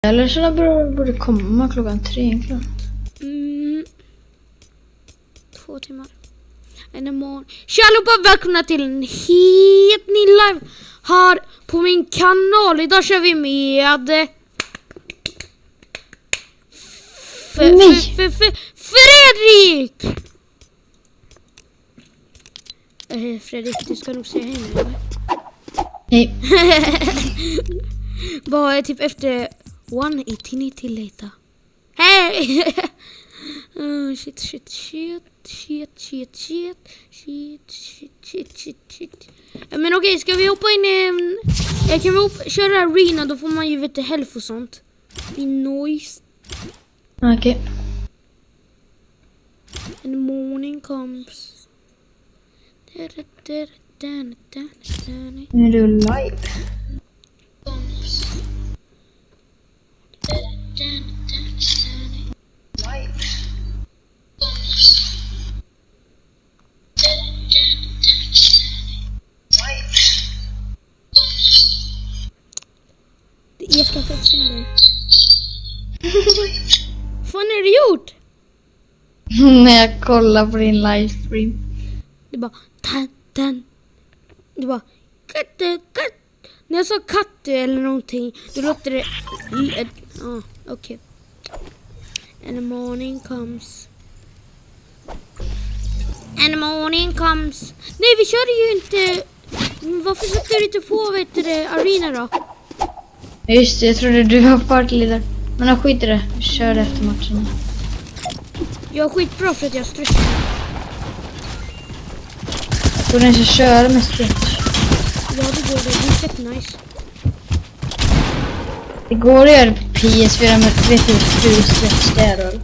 Eller så borde komma klockan 3 egentligen. 2 timmar. En imorgon. Tja allihopa, välkomna till en helt ny live här på min kanal. Idag kör vi med Fredrik! Fredrik, du ska nog säga hej nu, eller? Hej. Bara typ efter 180 later. Hej! Shit. Men okej, ska vi hoppa in i jag kan vi köra arena, då får man ju veta health och sånt. I noise. Okej. And the morning comes. Nu är du live. Det ekar fett sönder. Vad fan är det gjort? När jag kollar på din livestream. Det bara tan. Det bara katt. När jag sa katt eller någonting, då låter det okej. And the morning comes. And the morning comes. Nej, vi körde ju inte. Varför sätter du inte på arena då? Just det, jag trodde du var partleader. Men jag skiter det. Vi kör efter matchen. Jag är skitbra för att jag stressar. Borde inte köra med stretch. Ja, det går. Det är fett nice. Det går att göra på PS4, men vet du hur stretch det är då?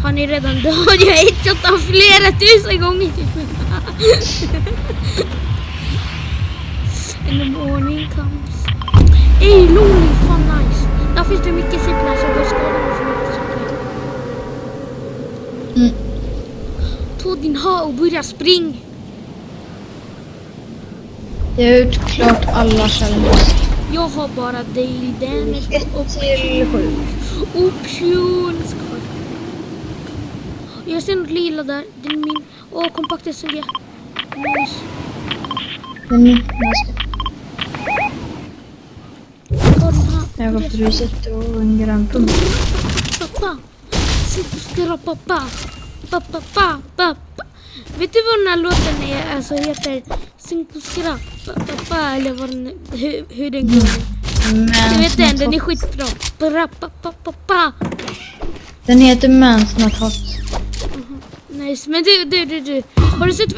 Han är redan död. Jag har hittat honom flera tusen gånger typ. And the morning comes. Ey, lol, fan nice. Där finns det mycket simplar så då skadar man för mycket saker. Ta din ha och börja spring. Jag har gjort klart alla challenges. Jag har bara Dale Damage 1 till 7. Options. Jag ser något lila där. Det är min. Kompakt SLG. Nice. Men ganska. Ta den här. Jag har gått ruset och en grön punkt. Pappa. Pappa. Vet du vad den här låten är? Alltså heter Sinkuskra. Pappa. Eller vad den, hur den går. Jag vet den är skitbra. Pappa. Den heter Man's Not Hot. Nice. Men du. Har du sett,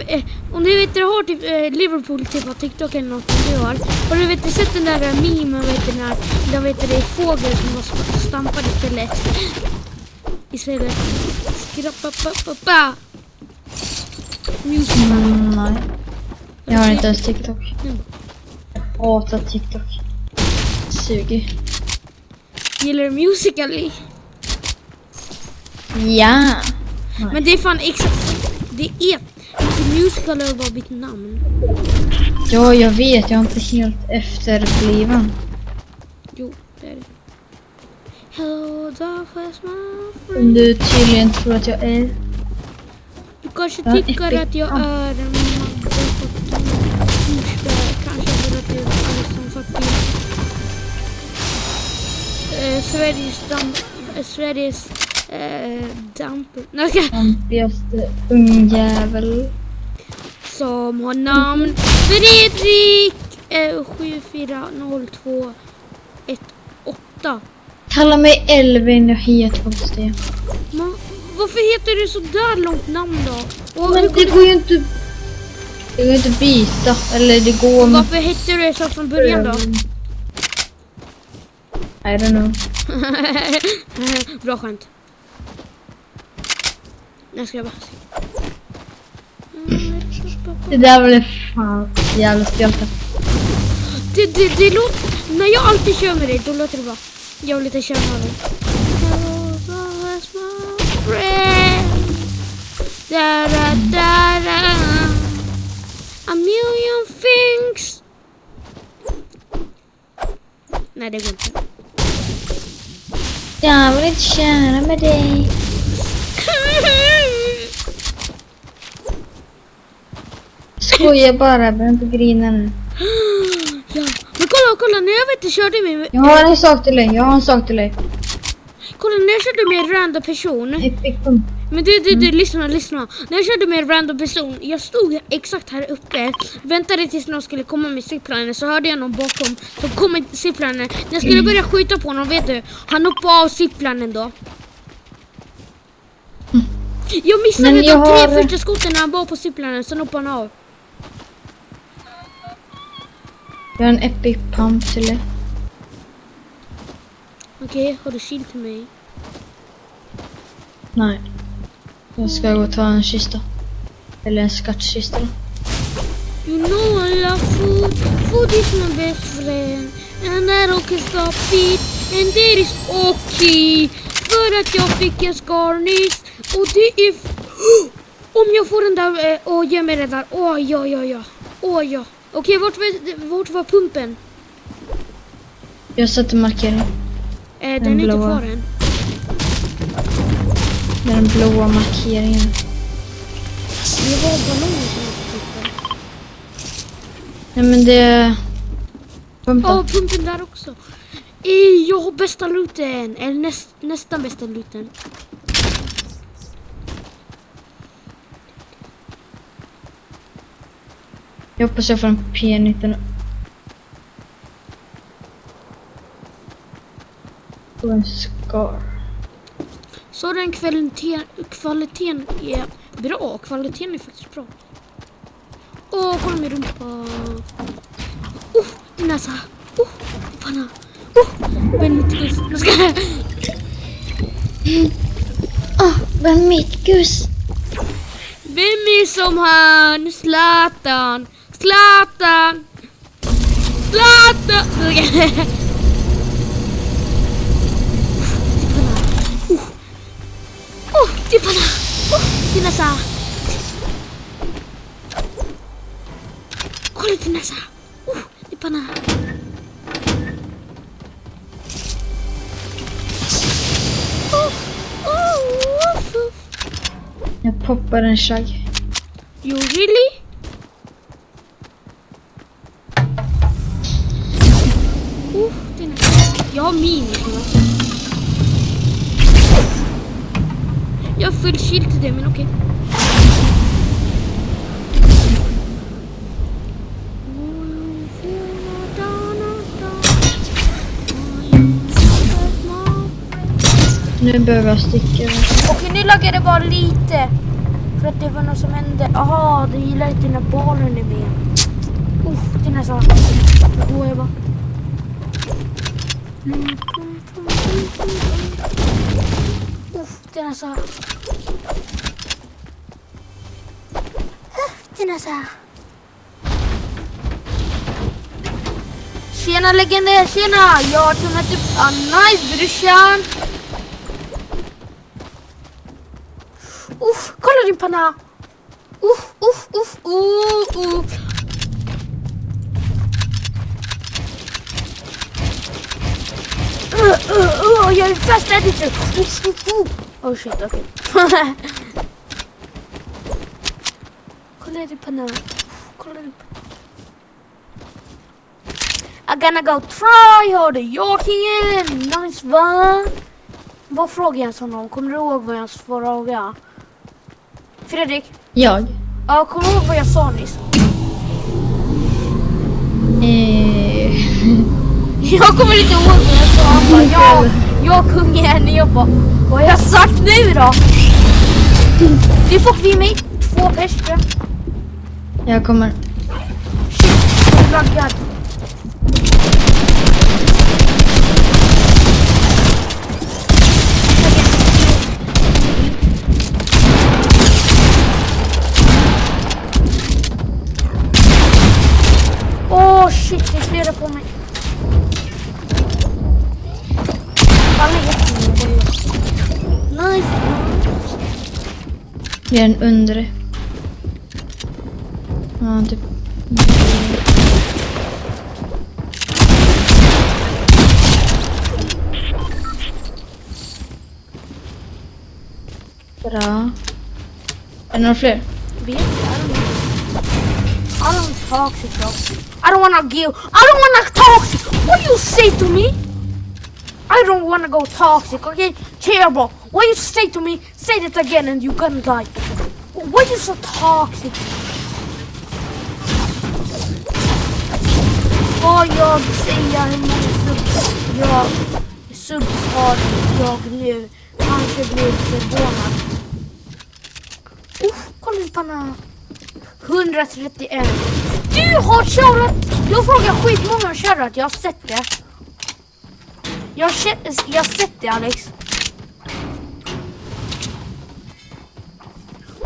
om du vet du har typ Liverpool typ på TikTok eller något du har du sett den där memen, där det är fåglar som har stampat istället. Skrappa. Musical. Nej. Jag har inte ens TikTok. Jag hatar TikTok. Suger. Gillar du Musical.ly? Ja. Men det är fan exakt. Det är Musical.ly var mitt namn. Ja, jag vet. Jag är inte helt efterbliven. Jo, det är det. Hello, darkness, my Om friend. du tydligen tror att jag är. Du kanske tycker att jag är en motherfucking douchebag. Kanske för att jag är som faktiskt Sveriges damper. Dampigaste ungjävel. Som har namn Fredrik 7402188. Kalla mig Elvin, jag heter faktiskt det. Varför heter du så där långt namn då? Men det går ju inte. Det går inte att byta. Eller det går. Varför hette du det så från början då? I don't know. Bra skämt. Jag ska bara se. Det där var det fan jävla spjälta. Det låter. När jag alltid kör med dig, då låter det bra. Jag vill lite köra med dig. A million things. Nej, det går inte. Jag vill inte köra med dig. Skojar bara, behöver inte grina nu. Ja, men kolla, när jag vet inte körde med... Jag har en sak till dig, Kolla, när jag körde med en random person. Epic pump. Men du, lyssna. När jag körde med en random person, jag stod exakt här uppe, väntade tills någon skulle komma med ziplanen, så hörde jag någon bakom, så kom ziplanen. När jag skulle börja skjuta på honom, vet du, han hoppade av ziplanen då. Jag missade de 3 första skotten när han var på ziplanen, sen hoppade han av. Jag har en epic pump till dig. Okej, har du shield till mig? Nej. Jag ska gå och ta en kista. Eller en skattkista. You know I love food. Food is my best friend. And I don't stop it. And that is okay. För att jag fick en skarnis. Och det är... Om jag får den där... ge mig den där. Ja. Okej, vart var pumpen? Jag sätter markering. Den är inte kvar än. Den blåa markeringen. Det var ballonger som jag fick. Nej men det är... Pumpen. Pumpen där också. Jag har bästa looten. Eller nästan bästa looten. Jag hoppas jag får en P19. Och en scar. Så den kvaliteten är bra. Kvaliteten är faktiskt bra. Kolla min rumpa. Din näsa. Din panna. Väldigt gust. Nu ska jag... Vad mitt gus. Vem är som han? Zlatan. Din panna. Din näsa. Kolla din näsa. Din panna. Jag poppar en shag. You really? Din näsa. Jag har minis nu. Jag har full shield till det, men okej. Nu behöver jag sticka. Okej, nu laggar det bara lite. För att det var något som hände. Aha, det gillar inte dina barn är med. Det är nästan. Då jag bara. Det är nästan. Det är nästan. Tjena legender, tjena! Jag har tunnat upp. Nice brorsan! Kolla din panna! Jag är fast lite. Oh shit, okej. Kolla din panna. I'm gonna go try hard. Jockingen. Nice va? Vad frågar jag honom? Kommer du ihåg vad jag frågade? Fredrik? Jag? Ja, kommer du ihåg vad jag sa nyss? Jag kommer inte ihåg vad jag sa. Han bara, jag kungen. Jag bara, vad har jag sagt nu då? Du får vi med 2 pers. Jag kommer. Shit, jag är laggad. Shit, det är flera på mig. Alla är nice. Det är en undre. Ja, typ. Bra. Är det några fler? Vet jag, I don't toxic though. I don't wanna toxic. What do you say to me? I don't wanna go toxic, okay? Terrible. What you say to me, say it again and you're gonna die. Why you so toxic? Vad jag säger hur många subs har jag nu. Kanske blir förvånad. Kolla på den här. 131. Du har körat. Jag frågar skitmånga körat. Jag har sett det. Jag har sett det, Alex.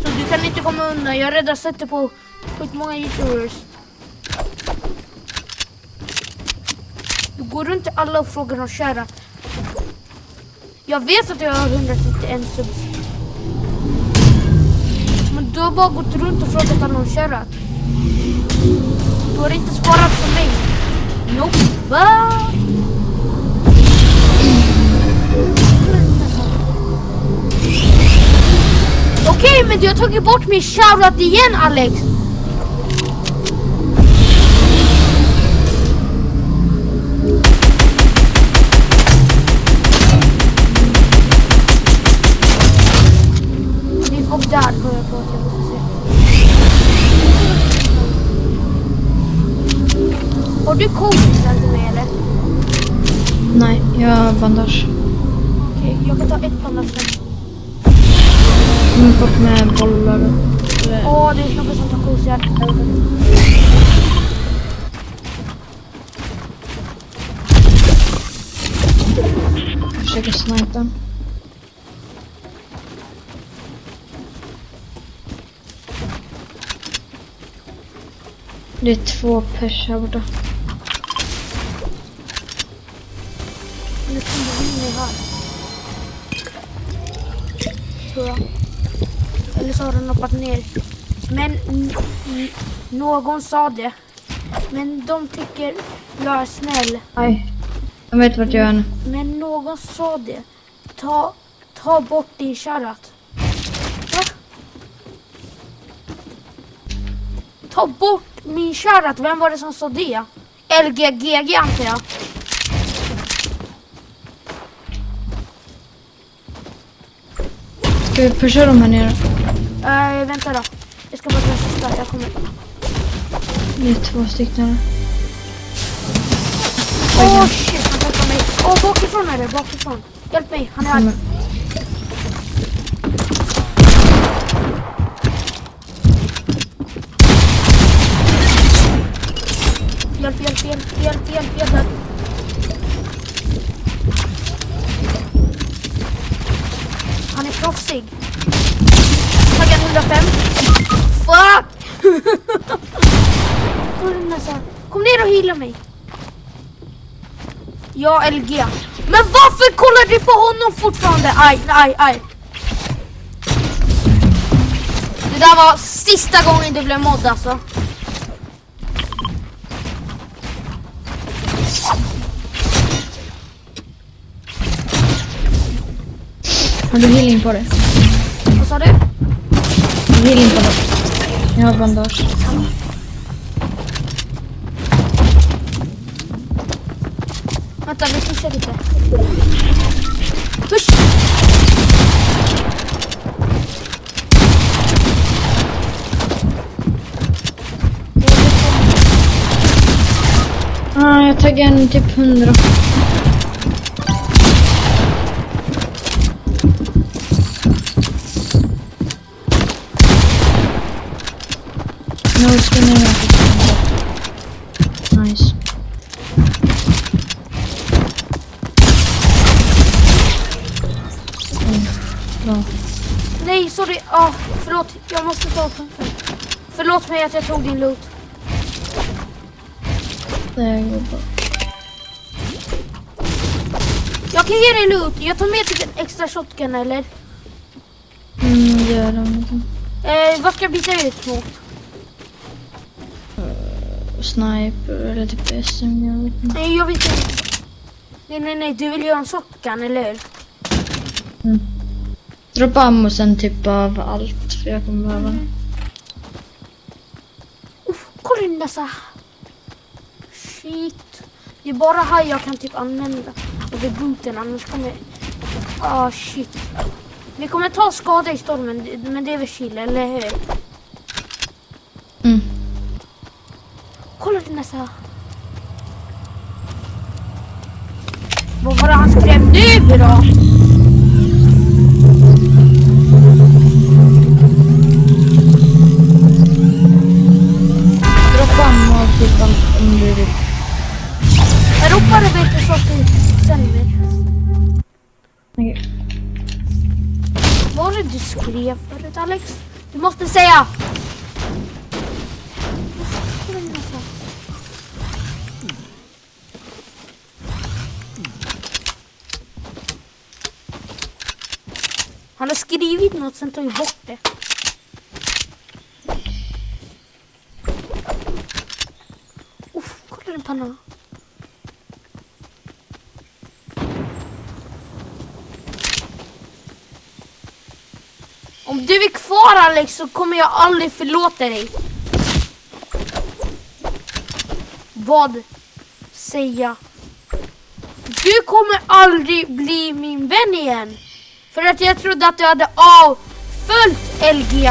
Så du kan inte komma undan. Jag har redan sett det på skitmånga YouTubers. Du går runt till alla och frågar om körat. Jag vet att jag har 131 subs. Men du har bara gått runt och frågat om någon körat. Du har inte svarat för mig. Nope. Va? Okej, men du har tagit bort min shoutout igen, Alex. Och där går jag på att jag måste se. Har du kompisar till mig eller? Nej, jag har bandage. Okej, jag kan ta ett bandage sen. Bort med bollar. Åh, det är något som tar kosiga. Jag försöker snipa. Det är 2 pers här borta. Nu kommer det in här. Tror jag. Eller så har den hoppat ner. Men någon sa det. Men de tycker jag är snäll. Nej, jag vet vart jag är nu. Men någon sa det. Ta bort din shoutout. Va? Ta bort min shoutout. Vem var det som sa det? LGGG antar jag. Ska vi pusha dem här nere? Vänta då. Jag ska bara ta sista. Jag kommer. Det är 2 stycken. Åh shit, han tackar mig. Åh, bakifrån är det, bakifrån. Hjälp mig, han är här. Hjälp. Han är proffsig. Taggen 105. Fuck! Kom ner och heala mig. Ja, LG. Men varför kollar du på honom fortfarande? Aj. Det där var sista gången du blev modd alltså. Har du healing på dig? Vad sa du? Healing på dig. Jag har bandage. Vänta, vi pushar lite. Push! Jag taggar en typ 100. No skin. Nice. Bra. Nej, sorry. Förlåt. Jag måste ta upp. Förlåt mig att jag tog din loot. Det går bra. Jag kan ge dig loot. Jag tar med till en extra shotgun, eller? Gör de. Vad ska jag byta ut mot? Sniper eller typ SM, jag vet inte. Nej, jag vet inte. Nej. Du vill göra en shotgun, eller hur? Droppa ammo sen typ av allt, för jag kommer behöva. Kolla in dessa. Shit. Det är bara här jag kan typ använda. Och det är booten, annars kommer... shit. Vi kommer ta skada i stormen, men det är väl chill, eller hur? Mm. Kolla in dessa. Vad var det han skrev nu då? Droppa ammo typ allt om du vill. Jag ropade bättre så att du sänder. Okej. Vad var det du skrev förut, Alex? Du måste säga! Kolla in dessa. Han har skrivit något, sen tog jag bort det. Kolla den pannan. Om du är kvar, Alex, så kommer jag aldrig förlåta dig. Vad säga? Du kommer aldrig bli min vän igen. För att jag trodde att du hade avföljt LG.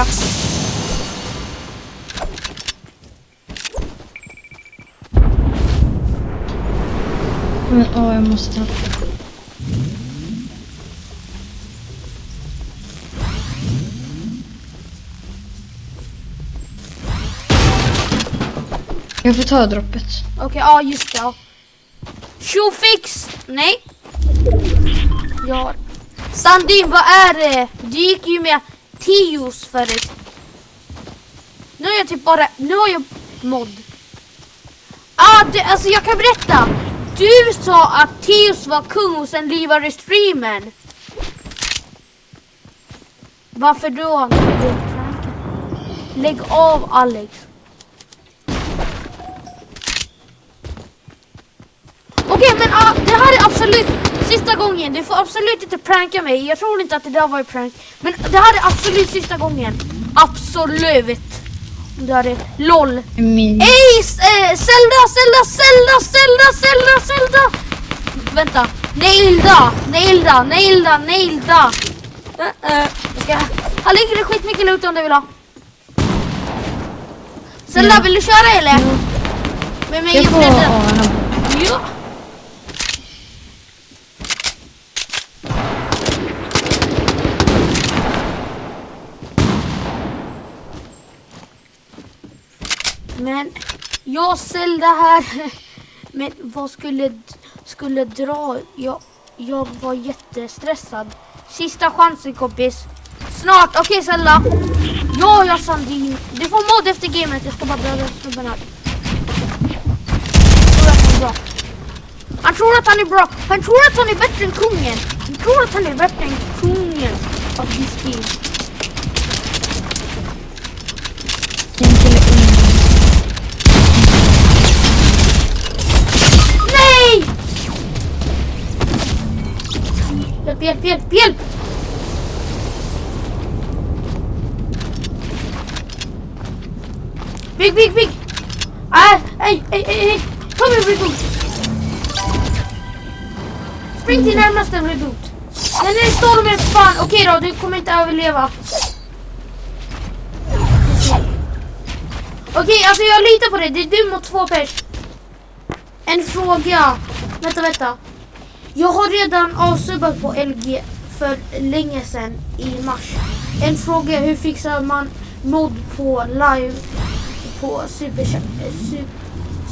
Men jag måste... Jag får ta droppet. Okej, just det. Showfix! Nej. Ja. Sandin, vad är det? Du gick ju med Tios förut. Nu är jag typ bara... Nu har jag mod. Alltså jag kan berätta. Du sa att Tios var kung och sen livade streamen. Varför då? Lägg av, Alex. Okej, men det här är absolut sista gången. Du får absolut inte pranka mig. Jag tror inte att det där var en prank. Men det här är absolut sista gången. Absolut. Det här är LOL. Ey, Zelda. Vänta. Nailda. Här ligger det skitmycket loot om du vill ha. Zelda, vill du köra eller? Med mig och Fredden. Ja. Men jag Zelda här. Men vad skulle dra? Jag var jättestressad. Sista chansen, kompis. Snart. Okej, Zelda. Jag Sandin. Du får mod efter gamet. Jag ska bara döda snubben här. Han tror att han är bra. Han tror att han är bättre än kungen. Han tror att han är bättre än kungen av this game. Nej! Hjälp! Big! Ej! Kom igen, reboot! Spring till närmaste reboot. Den är stormen, fan. Okej då, du kommer inte överleva. Okej, alltså jag litar på dig. Det är du mot 2 pers. En fråga. Vänta. Jag har redan avsubbat på LG för länge sedan i mars. En fråga, hur fixar man mod på live på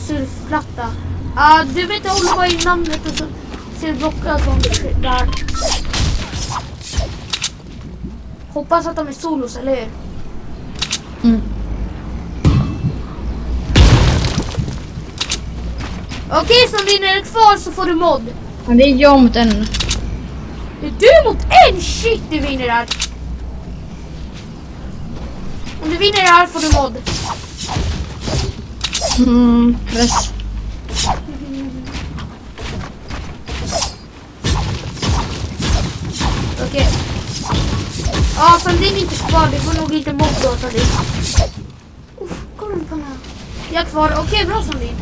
surfplatta? Du vet, jag håller bara i namnet och så ser blockat som där. Hoppas att de är solos, eller hur? Mm. Okej, så om är kvar så får du mod. Men det är jag mot en. Det är du mot en? Shit, du vinner här. Om du vinner här får du mod. Press. Okej. Ja, Sandin är inte kvar. Vi får nog inte mobba Sandin. Kolla på den här. Jag är kvar. Okej, bra Sandin.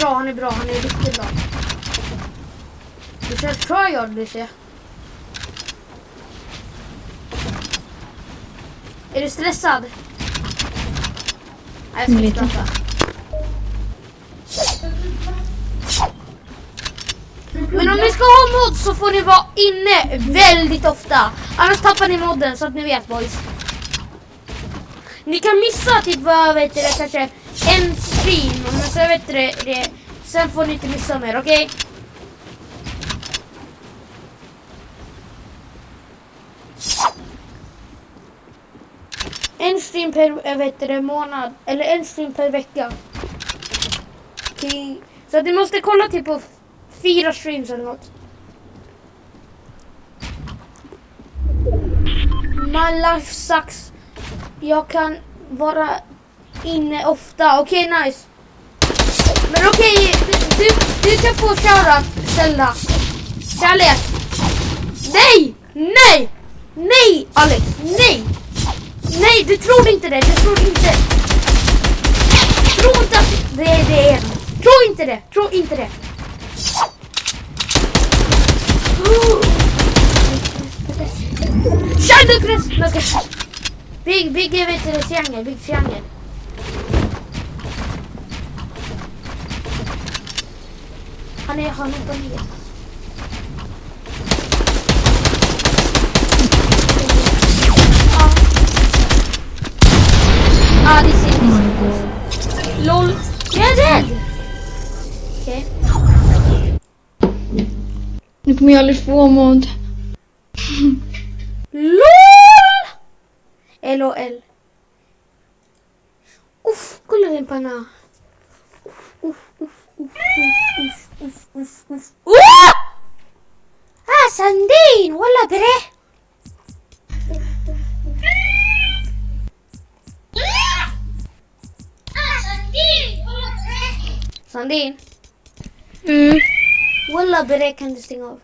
Han är bra, han är riktigt bra. Du kör tryhard, du ser. Är du stressad? Nej, jag ska inte prata. Men om ni ska ha mod så får ni vara inne väldigt ofta. Annars tappar ni modden, så att ni vet, boys. Ni kan missa typ, vad vet du, kanske en stream. Men så vet du det. Sen får ni inte missa mer, okej? En stream per månad. Eller en stream per vecka. Okej. Så att ni måste kolla typ på 4 streams eller något. My life sucks. Jag kan vara inne ofta. Okej, nice. Men okej, du kan få köra, Zelda. Kärlek. Nej! Nej! Nej, Alex! Nej! Nej, du tror inte det. Du tror inte. Tro inte att det är en. Tro inte det. Tro inte det. Kör du, Chris! Big, vet du det, triangel. Big triangel. Han är på ner. Ah, det ser. LOL. Jag är rädd. Okej. Nu kommer jag aldrig få mod. LOL. LOL. Uff, kolla den panna. Sandin, wala bre. Sandin. Wala bre, kan du stänga av?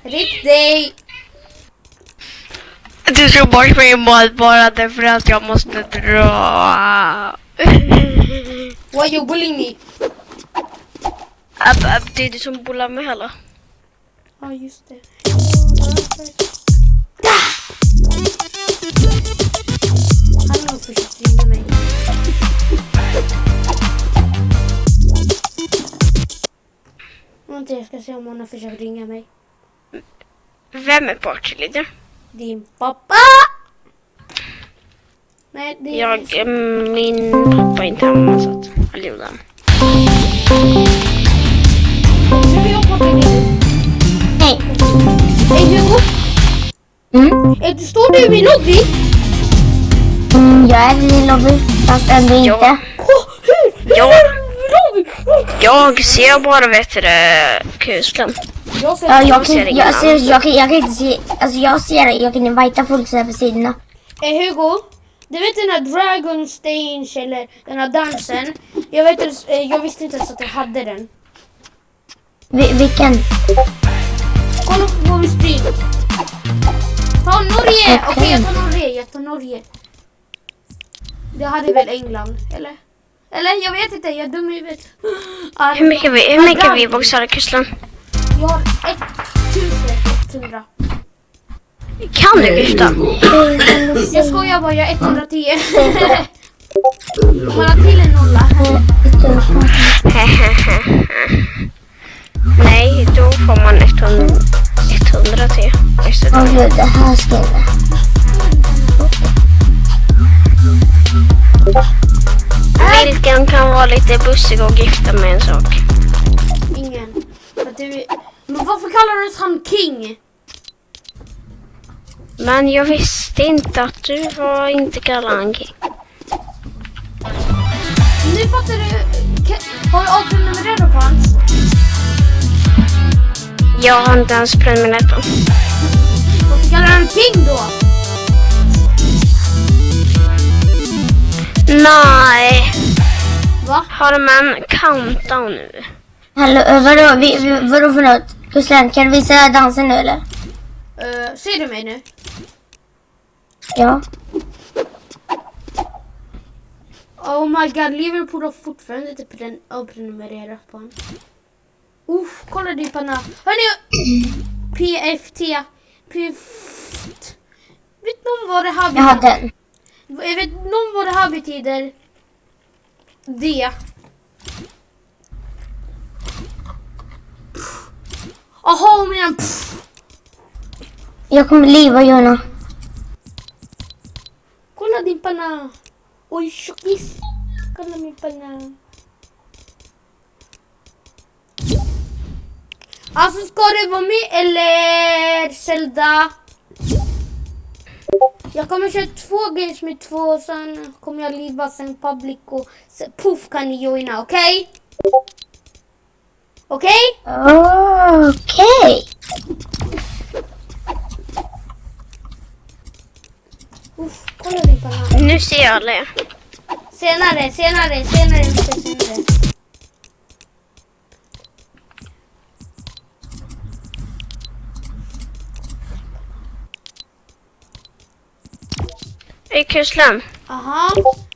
Rit dig. Du ska bort mig i mod bara därför att jag måste dra. Why you bullying me? Det är du som bullar mig heller. Ja, just det. Han har försökt ringa mig. Jag ska se om hon har försökt ringa mig. Vem är partyleader? Din pappa! Nej, det är... Min pappa är inte hemma så att jag gjorde den. Nu är jag partyleader. Hej. Hej, Hugo. Står du i min lobby? Jag är i lobby, fast ändå inte. Jag ser bara, vet du det, kuslen. Jag kan inte se, alltså jag ser det, jag kan invita folk så här på sidorna. Hugo, du vet den här Dragon Stage eller den här dansen? Jag visste inte ens att jag hade den. Vilken? Kolla på vår stream. Ta Norge! Okej, jag tar Norge. Det hade väl England, eller? Eller, jag vet inte, jag är dum i huvudet. Hur mycket vi boxar kuslen? Jag har 1100. Kan du vifta? Jag skojar bara, jag är 110. Man har till en nolla. Nej, då får man 110. Åh gud, det här ska jag. Vilken kan vara lite bussig och gifta med en sak? Ingen. Men varför kallar du han King? Men jag visste inte att du var inte kallad King. Nu fattar du. Har du avgrundat med redo på hans? Jag har inte ens prenumererat på. Varför kallar han King då? Nej. Va? Har de en countdown nu? Hallå, vadå för något? Guslan, kan du visa dansen nu eller? Ser du mig nu? Ja. Oh my god, Liverpool har fortfarande inte prenumererat på honom. Kolla diparna. Hörni, PFT. Vet någon vad det här Jag har betyder? den. Vet någon vad det här betyder? Det. Aha, men Jag kommer leva, Jonna. kolla din panna. Oj, tjockis. Kolla min panna. Alltså, ska det vara med eller Zelda? Jag kommer köra 2 games med 2, sen kommer jag liva sen public och sen, puff kan ni joina, okej? Okej? Okej. Kolla din panna. Nu ser jag det. Senare. Kuslan, Aha,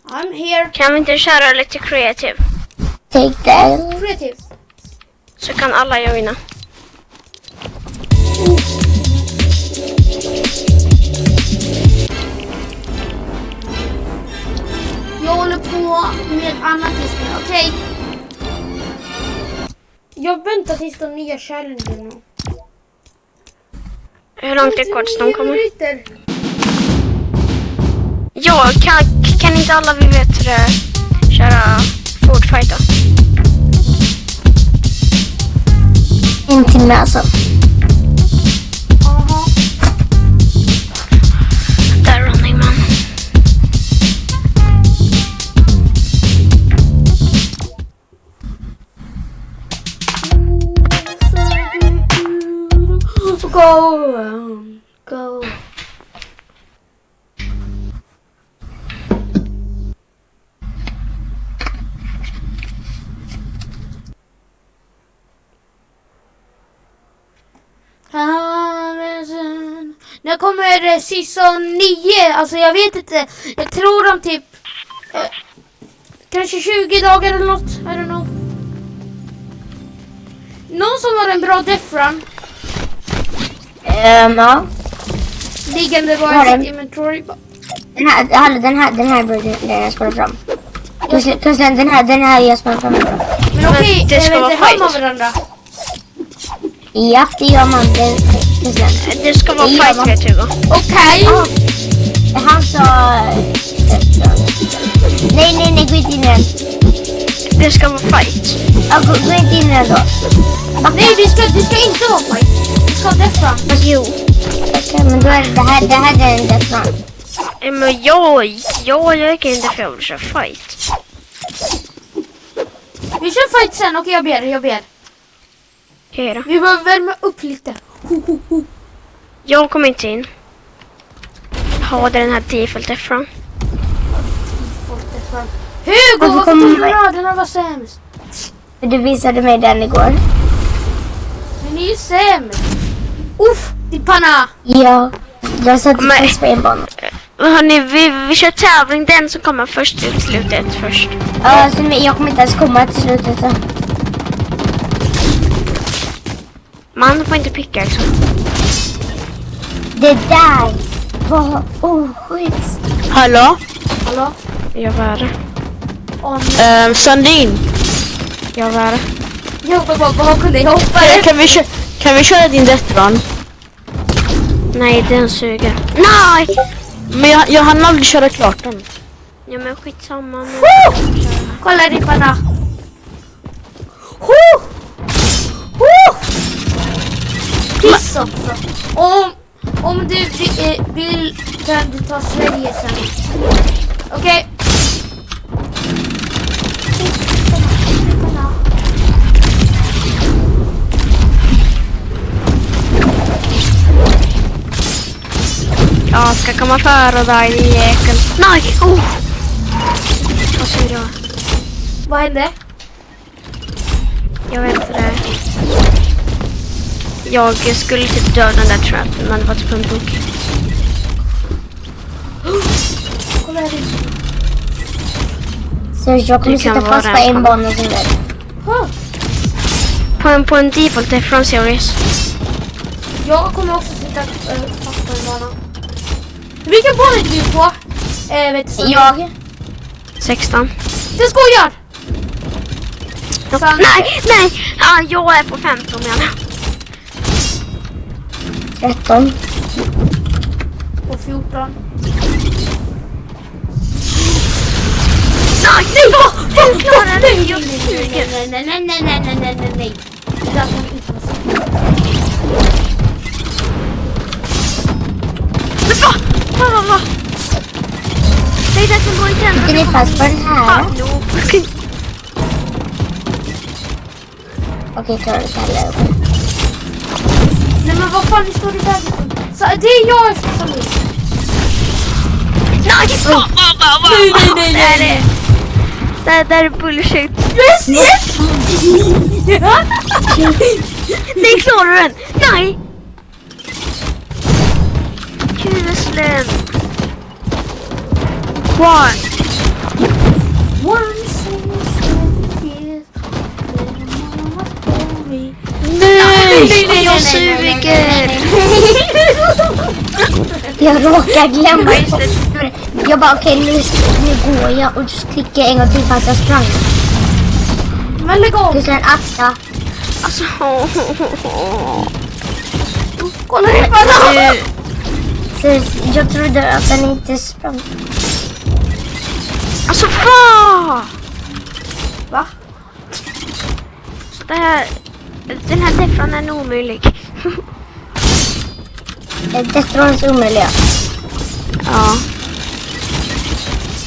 I'm here. kan vi inte köra lite creative? Take that. Kreativ. Så kan alla joina. Jag håller på med annat just nu, okej? Jag väntar tills de nya challengerna. Hur långt är kvar tills de kommer? Minuter. Ja, kan inte alla vi vet köra Fortfight då? En timme alltså. Aha. Där running man. Go. När kommer säsong 9? Alltså jag vet inte. Jag tror om typ kanske 20 dagar eller något. I don't know. Någon som har en bra death run. Ja. Liggande Har bara i den? sitt inventory. Den här borde jag spela fram. Guslan, den här jag spelar fram. Men okej, det ska jag vara vet inte, hör man fight. varandra? Ja, det gör man. Guslan. Det ska vara Ja, fight va? vet Hugo. Okej. Han sa... Nej, gå inte in i den. Det ska vara fight. Ja, gå inte in i den då. Nej, det ska inte vara fight. Vi ska ha death run. Jo. Okej, men då är det här är en death run. Men jag gick inte för jag vill köra fight. Vi kör fight sen, okej jag ber. Okej då. Vi behöver värma upp lite. Jag kommer inte in. Ha den här default ifrån. Hugo, Varför varför kommer tog du man- bra? Den här var sämst. Du visade mig den igår. Den är ju sämst. Uff, din panna. Ja, jag satte Men- fast på en bana. Hörni, vi kör tävling. Den som kommer först ut slutet först. Ja, så jag kommer inte ens komma till slutet. Så. Man får inte picka liksom. Det där var oschysst. Hallå? Hallå? Jag var det. Åh, nej. Sandin, Jag var det. Jag hoppar bara bakom dig. Jag hoppar. kan vi köra din Death Run? Nej, den suger. Nej! Men jag hann aldrig köra klart den. Ja men skitsamma nu. Kolla din panna. Piss också. Om du vill kan du ta Sverige sen. Okej. ska komma före dig i jäkeln. Nej! Oh! Vad säger jag? Vad hände? Jag vet inte det. Jag skulle typ döda den där trappen, men det var typ en bugg. Kolla här inne. Så jag kommer Det kan sitta fast vara på en en bana sen där. På en default different series. Jag kommer också sitta fast på en bana. Vilken bana är du på? Vet du, Jag? 16. det skojar! Fan. Nej! Ah, jag är på 15 menar. 13. På 14. Nej! Jag klarar det! Jag suger! Nej. Det där kan inte vara så. Men va? Det är det som går i tänderna. Sitter ni fast på den här? Hallå! Okej, tar det här. Nej men vad fan, det står det där. Så det är jag som är. Nej! Nej. Det där är bullshit. Yes! Nej, klarar du den? Nej! Kuslen. What? Nej, jag suger. Jag råkar glömma. Jag bara okej, nu går jag och så klickar jag en gång till för att jag sprang. Men lägg av. Det är en akta. Alltså. Kolla här bara. Så jag trodde att den inte sprang. Alltså fan! Va? Så det här, den här defran är nog omöjlig. Deathrones omöjliga. Ja.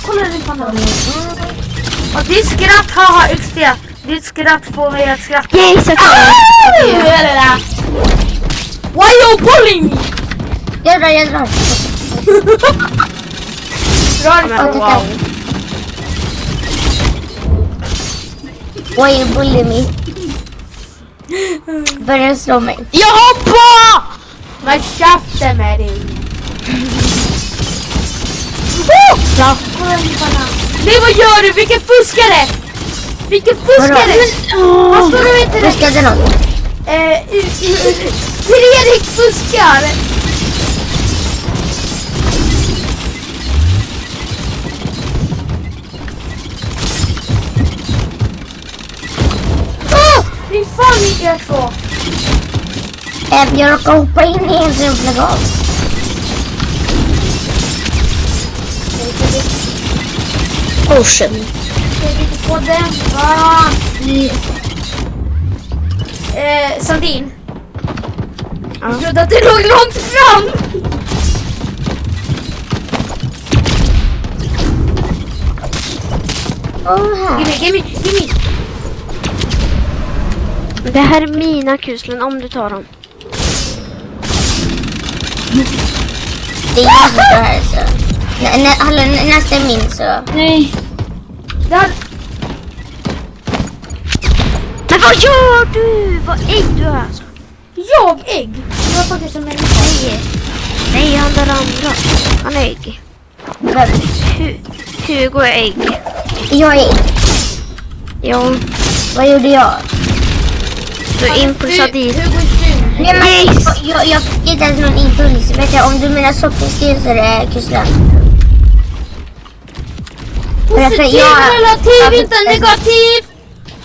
Kolla den pannan. Och ditt skratt, haha, extra. Ditt skratt får mig att skratta. Yay, så Why you pulling me? Jag drar. Wow. Why you bully me? Börjar slå mig. Jag hoppar! Men käften med dig. Ja. Kolla den pannan. Nej, vad gör du? Vilken fuskare! Vilken fuskare! Vad står du inte det? Fuskade någon? Fredrik fuskar! Fy fan, ni är två. Jag råkade hoppa in i en som jag flög av. Oh shit. Fredrik på den. Va? Sandin. Jag trodde att du låg långt fram. Här. Gimme. Det här är mina kuslen om du tar dem. Det är jag som står här så. Nästa är min så. Nej. Där. Men vad gör du? Vad ägg du är alltså? Jag ägg. Jag var faktiskt en människa. Nej, han där andra. Han är ägg. Vem? Hugo är ägg. Jag är. Ja, Vad gjorde jag? du impulsade dit. Nej, men Yes. jag fick inte ens någon impuls. Vet jag, om du menar sockerskriv så är det kuslan. Positiv, relativ, inte negativ.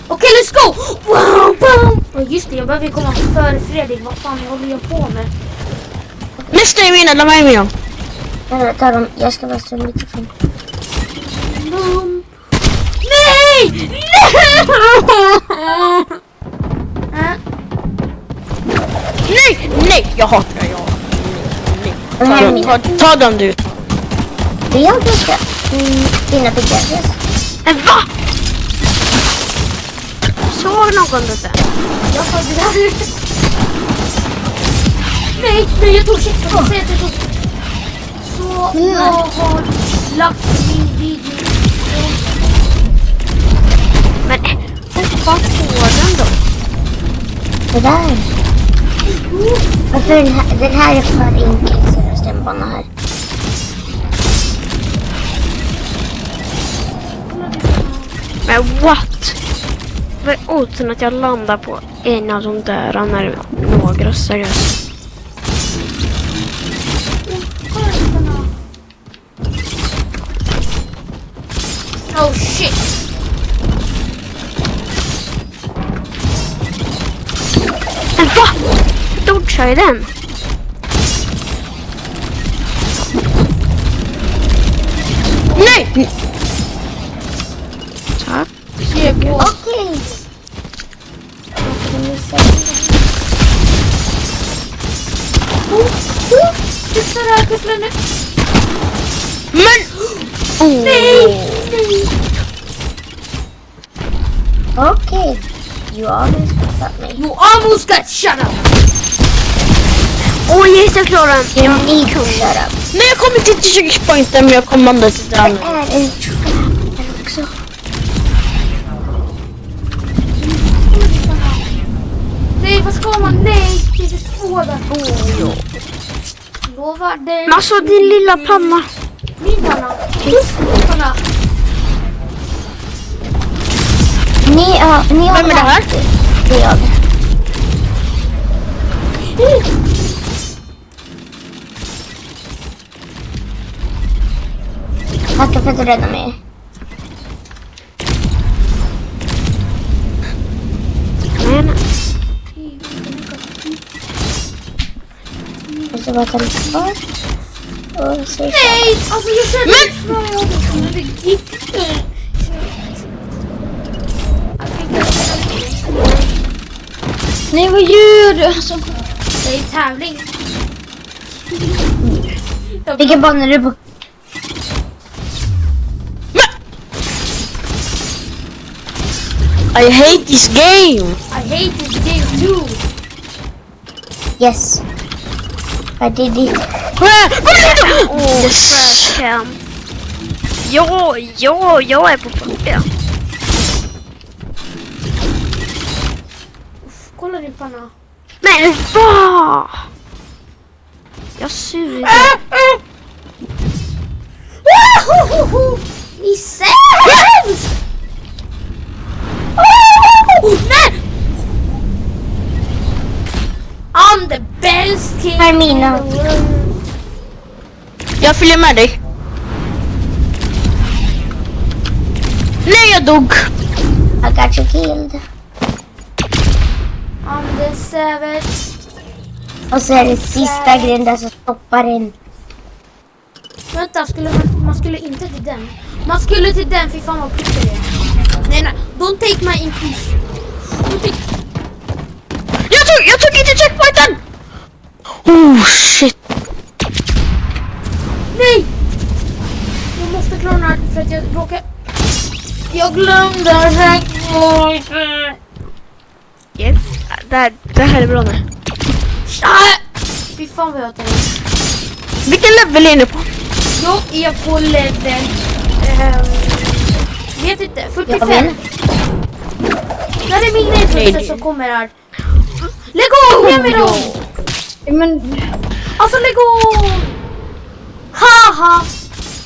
Okej, let's go. Wow, bam. Oh, just det, jag behöver komma före Fredrik. Vad fan håller jag på med? Nästa är mina, de är med. Jag tar dem. Jag ska bara stå lite ifrån. Nej! Nej, jag hatar det. De här är mina. Ta dem du. Det är jag ganska fina pickar. Men va? Såg någon det där? Jag får det där. Nej, jag tog shit. Jag tog. Så jag har lagt min video. Men hoppa på den då. Det där. Varför den här är för enkel så jag stämbana här. Men what? Vad är oddsen att jag landar på en av de där när några seriöst? Oh shit. Men va? Dodgar ju den. Nej! Tack. Okej. Fixa det här pusslet nu. Men! Okej. You almost got me. You almost got shut up. Åh, yes, jag klarar den. You need to shut up. Nej, jag kommer inte till checkpointen men jag kommer andra till Det den. är en trap också. Nej, vad ska man? Nej, det finns två där. Lovar dig. Men alltså din lilla panna. Min panna. Min panna. Ni har Vem är det här? Det är jag. Tack för att du räddade mig. Men Och så bara ta lite kvar. Och så... Nej, alltså jag känner det gick inte. Nej, vad gör du? Alltså, Det är tävling. Vilken bana är du på? I hate this game! I hate this game too. Yes. I did it. yes. Jag är på 40. Kolla din panna. Men vad? Jag suger. Ni sämst! Nej! I'm the best king Hermina. in the world. Jag följer med dig. Nej, jag dog. I got you killed. I'm the savage. Och så är det sista grejen där som stoppar en. Vänta, man skulle inte till den. Man skulle till den, fy fan vad push det är. Nej, don't take my impulse. Jag tog inte checkpointen! Oh shit. Nej! Jag måste klara den här för att jag råkar... Jag glömde checkpointen. Yes. Det här är bra nu. Fy fan vad jag tar. Vilken level är ni på? Jag är på level... vet inte, 45. När är min nedrustning som kommer här? Lägg av! Ge mig dem! men Alltså lägg av! Haha!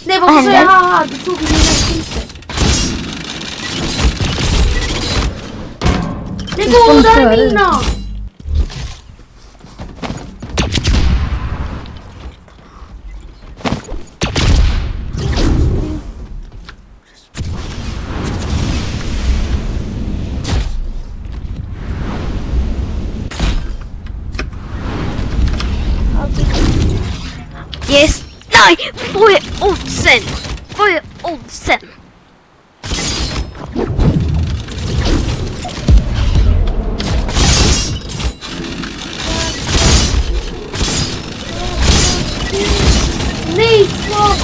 Nej, varför sa jag hände? haha? Du tog mina skiter. Lägg av, där är mina! Yes. Nej, vad är oddsen? Vad är oddsen? Nej, snart!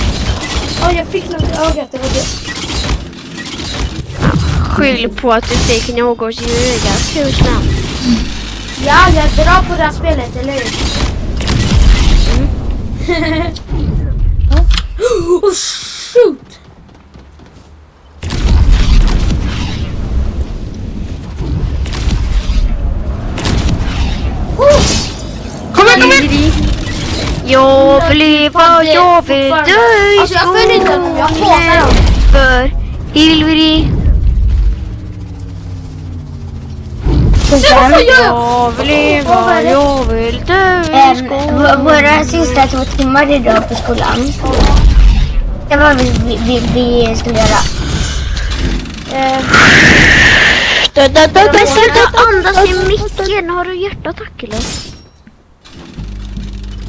Ja, jag fick något i ögat, det var det. Skyll på att du fick något i ögat. Hur snabbt? Ja, jag drar på det här spelet, eller hur? Oh shoot! Kom igen! Jag vill leva, jag vill dö i Alltså jag följer inte dem, jag hatar skogen. dem. För Hillary. Jag vill leva, jag vill dö i skogen. Våra sista 2 timmar idag på skolan. Det var vi skulle göra. Men sluta andas i micken. Har du hjärtattack eller?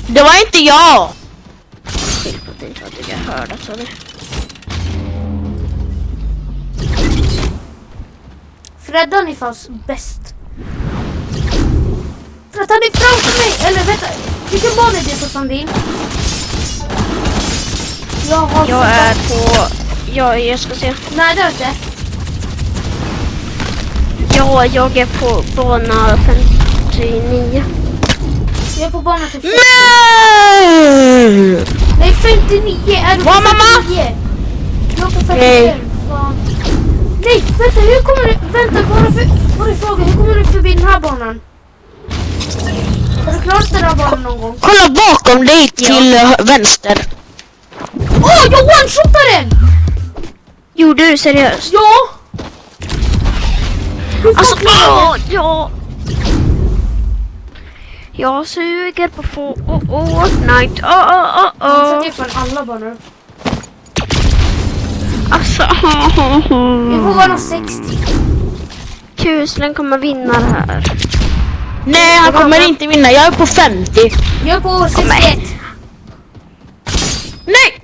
Det var inte jag! Skyll på dig för att jag hörde så det. Freddan är fast bäst. Fred, han är framför mig! Eller vänta, vilken bana är det på Sandin? Jag är på... Jag ska se. Nej, det är inte. Ja, jag är på bana 59. Jag är på bana typ 50. Nej! Nej, 59! Är du på Vad, mamma? 59? Jag är på 55. Nej. Fan. Nej, vänta, hur kommer du... Vänta, bara en fråga. Hur kommer du förbi den här banan? Har du klarat den här banan någon gång? Kolla bakom dig till vänster. Åh, jag one-shotade den! Gjorde du seriöst? Ja! Alltså, ja. Jag suger på Fortnite. Så det är från alla banor. Alltså, Vi får vara 60. Kuslen kommer vinna det här. Nej, han kommer inte vinna. Jag är på 50. Jag är på 61. Nej!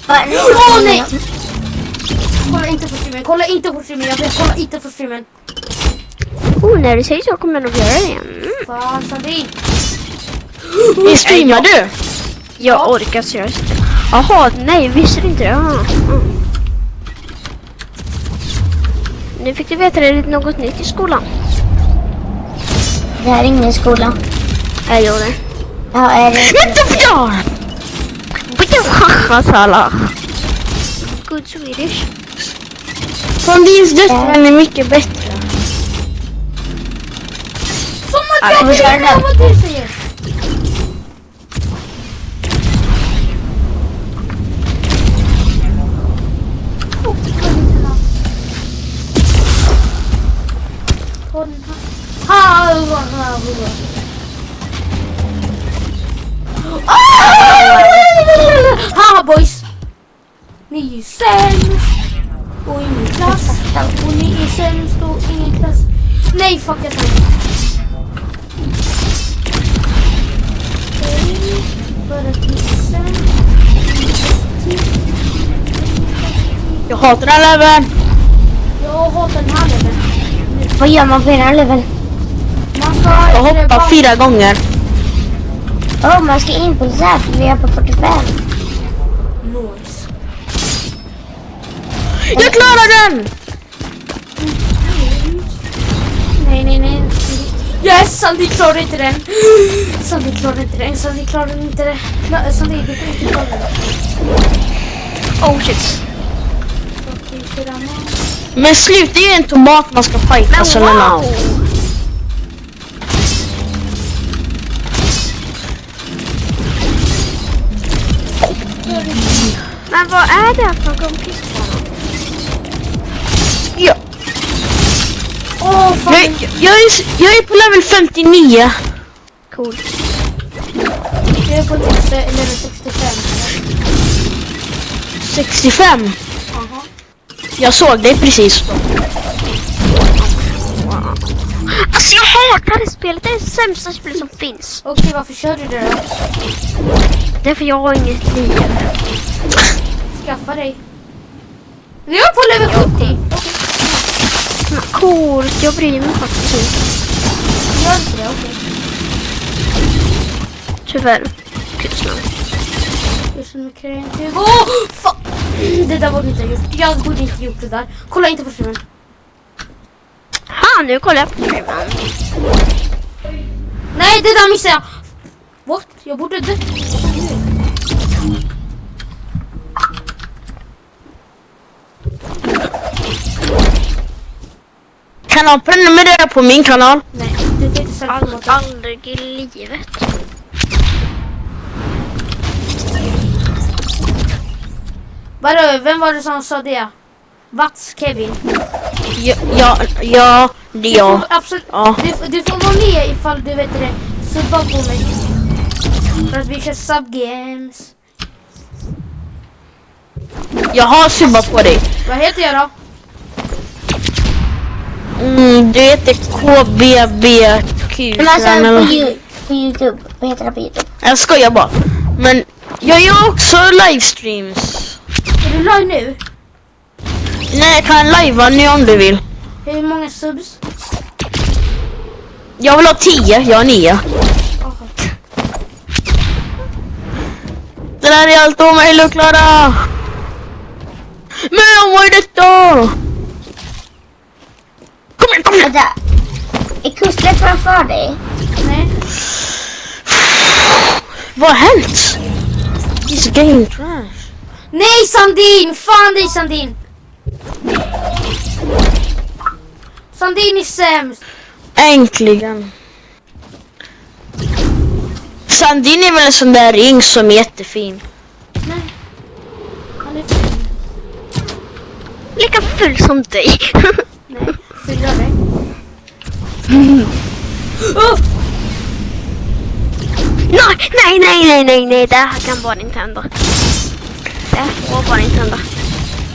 Åh nej! Kolla inte på streamen, kolla inte på streamen. Jag vet, kolla inte på streamen. När du säger så kommer jag nog göra det igen. Fan, Sandin. Streamar du? Jag orkar seriöst. Jaha, nej, visste inte det. Nu fick du veta det något nytt i skolan. Det här är ingen skola. Jag gjorde det. Ja, är det? Vänta, Björn! Sala. Good Swedish. Sandins döttrar är mycket bättre. Som att jag inte vet vad du säger. Haha boys. Ni är sämst. Och ingen klass. Och ni är sämst och ingen klass. Nej, fuck jag tror. För att ni är sämst. Jag hatar den här leveln. Jag hatar den här leveln. Vad gör man på den här level? Man ska... Jag hoppar 4 gånger. Man ska impulsa för vi är på 45. Nice. Jag klarar den! Nej. Yes, Sandy klarar inte den. Sandy klarar inte den. Sandy klarar inte det. Sandy, du får inte klara det. Oh shit. Men slut, det är ju en tomat man ska fighta så länge. Men vad är det för gummipistbana? Ja. Åh, fan. Jag är på level 59. Cool. Jag är på typ level 65. 65. Aha. Jag såg det precis. Alltså jag hatar det spelet. Det är det sämsta spelet som finns. Okej, varför kör du det då? Det är för jag har inget liv. Skaffa dig. Jag är på level 70. Okej. Coolt, jag bryr mig faktiskt inte. Gör inte det, okej. Tyvärr. Kuslen. Jag känner mig kreativ. Åh, fan. Det där borde inte ha gjort. Jag borde inte gjort det där. Kolla inte på streamen. Nu kollar jag på streamen. Nej, det där missade jag. What? Jag borde dött. kanal, prenumerera på min kanal. Nej, du får inte säga på något. Aldrig i livet. Vadå, vem var det som sa det? Vats Kevin? Ja, det är jag. Absolut. Ja. Du får vara med ifall du vet det. Subba på mig. För att vi kör subgames. Jag har subbat på dig. Vad heter jag då? Du heter KBBQ. Men alltså på YouTube, vad heter det på YouTube? Jag skojar bara. Men jag gör också livestreams. Är du live nu? Nej, jag kan livea nu om du vill. Hur många subs? Jag vill ha 10, jag har 9. Det där är allt om mig, Klara. Men vad är detta? Kom igen, kom igen. Vänta. Är kustlet framför dig? Nej. Vad har hänt? This game trash. Nej Sandin! Fan dig Sandin! Sandin är sämst. Äntligen. Sandin är väl en sån där ring som är jättefin. Nej. Han är fin. Lika full som dig. Nej, fylla dig. Nej. Det här kan bara Nintendo. Det här får bara Nintendo.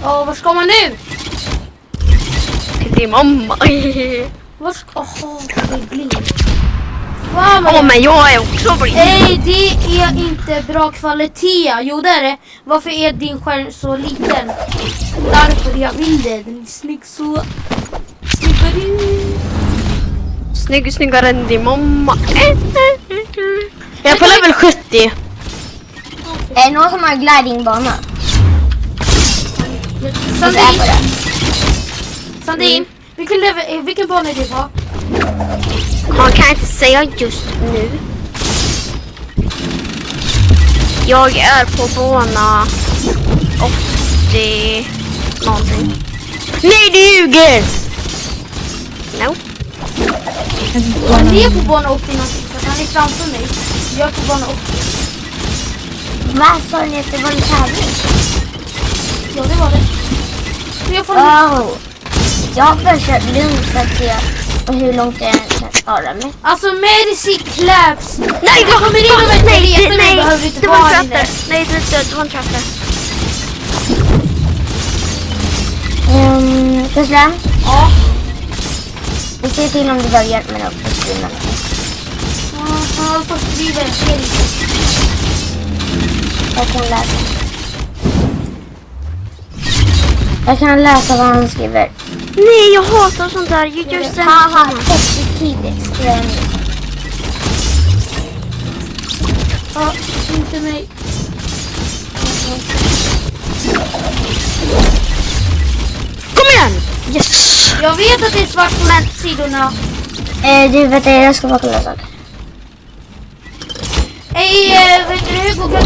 Åh, var ska man nu? Till din mamma. Var ska... Åh, det är blind. Fan vad Men jag är också blind. nej, det är inte bra kvalitet. Jo, det är det. Varför är din skärm så liten? Därför jag vill det. Den är snygg så... Snyggare än din mamma. Jag är på level 70. Är det någon som har glidingbana? Sandin! Sandin! Vilken bana är du på? Man kan inte säga just nu. Jag är på bana 80 någonting. Nej, du ljuger! No. Han är på bana 80 någonting för han är framför mig. Jag är på bana 80. Vad sa ni att det var en tävling? Ja, det var det. Men jag får... Wow. Jag har först kört lugnt för att se hur långt jag kan klara mig. Alltså, Medici Claps! Nej, du kommer in och vänta leta mig. Behöver inte det var vara en inne. trapper. Nej, det var en trapper. Pusslan, Ja. vi ser till om du behöver hjälp med något på streamen. Han håller på att skriva en serie. Jag kan läsa. Jag kan läsa vad han skriver. Nej, jag hatar sånt där. You just Haha, Texikidis. Ja, inte mig. Kom igen! Yes! Jag vet att det är svart på sidorna. Du vet jag ska bara kolla en sak. Vet du Hugo, kan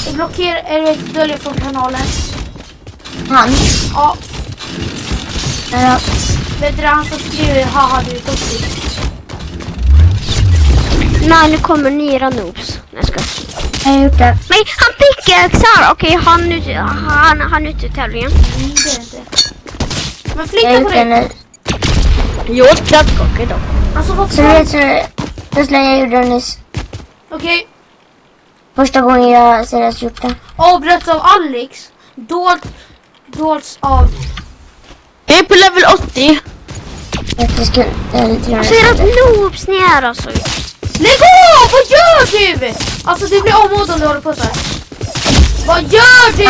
du blockera eller dölja från kanalen? Han? Ja, Ja. vet du han som skriver haha du är toxic. Nej, nu kommer nya noobs. Nej, ska. Jag har gjort det. Nej, han pickaxar. Okej, han ute i tävlingen. Nej, det är inte. Men Jag har flytta på gjort det dig. nu. Jag åt kladdkaka idag. Alltså vad Så du fan? vet så... Pusslan, jag gjorde det nyss. Okej, Första gången jag seriöst gjort det. avbröts av Alex. Dolts av... Alltså, Jag är på level 80. Jag skulle lite grann. Så är det noobs ner alltså. Lägg av! Vad gör du? Alltså du blir avmådd om du håller på så här. Vad gör du?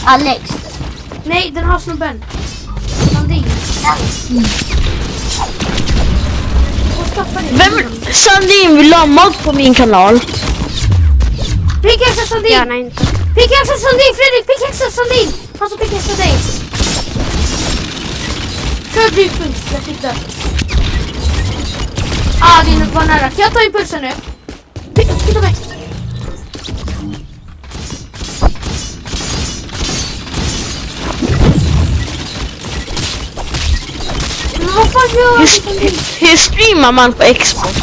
Alex. Nej, den här snubben. Sandin. Och skaffa det. Vem? Sandin vill ha mod på min kanal. Pickaxa Sandin! Gärna inte. Pickaxa Sandin, Fredrik! Pickaxa Sandin! Han som pickaxa dig. Kör du punkt, jag fick det. Det var nära. Kan jag ta impulsen nu? Titta mig. fan gör du? Hur streamar man på Xbox?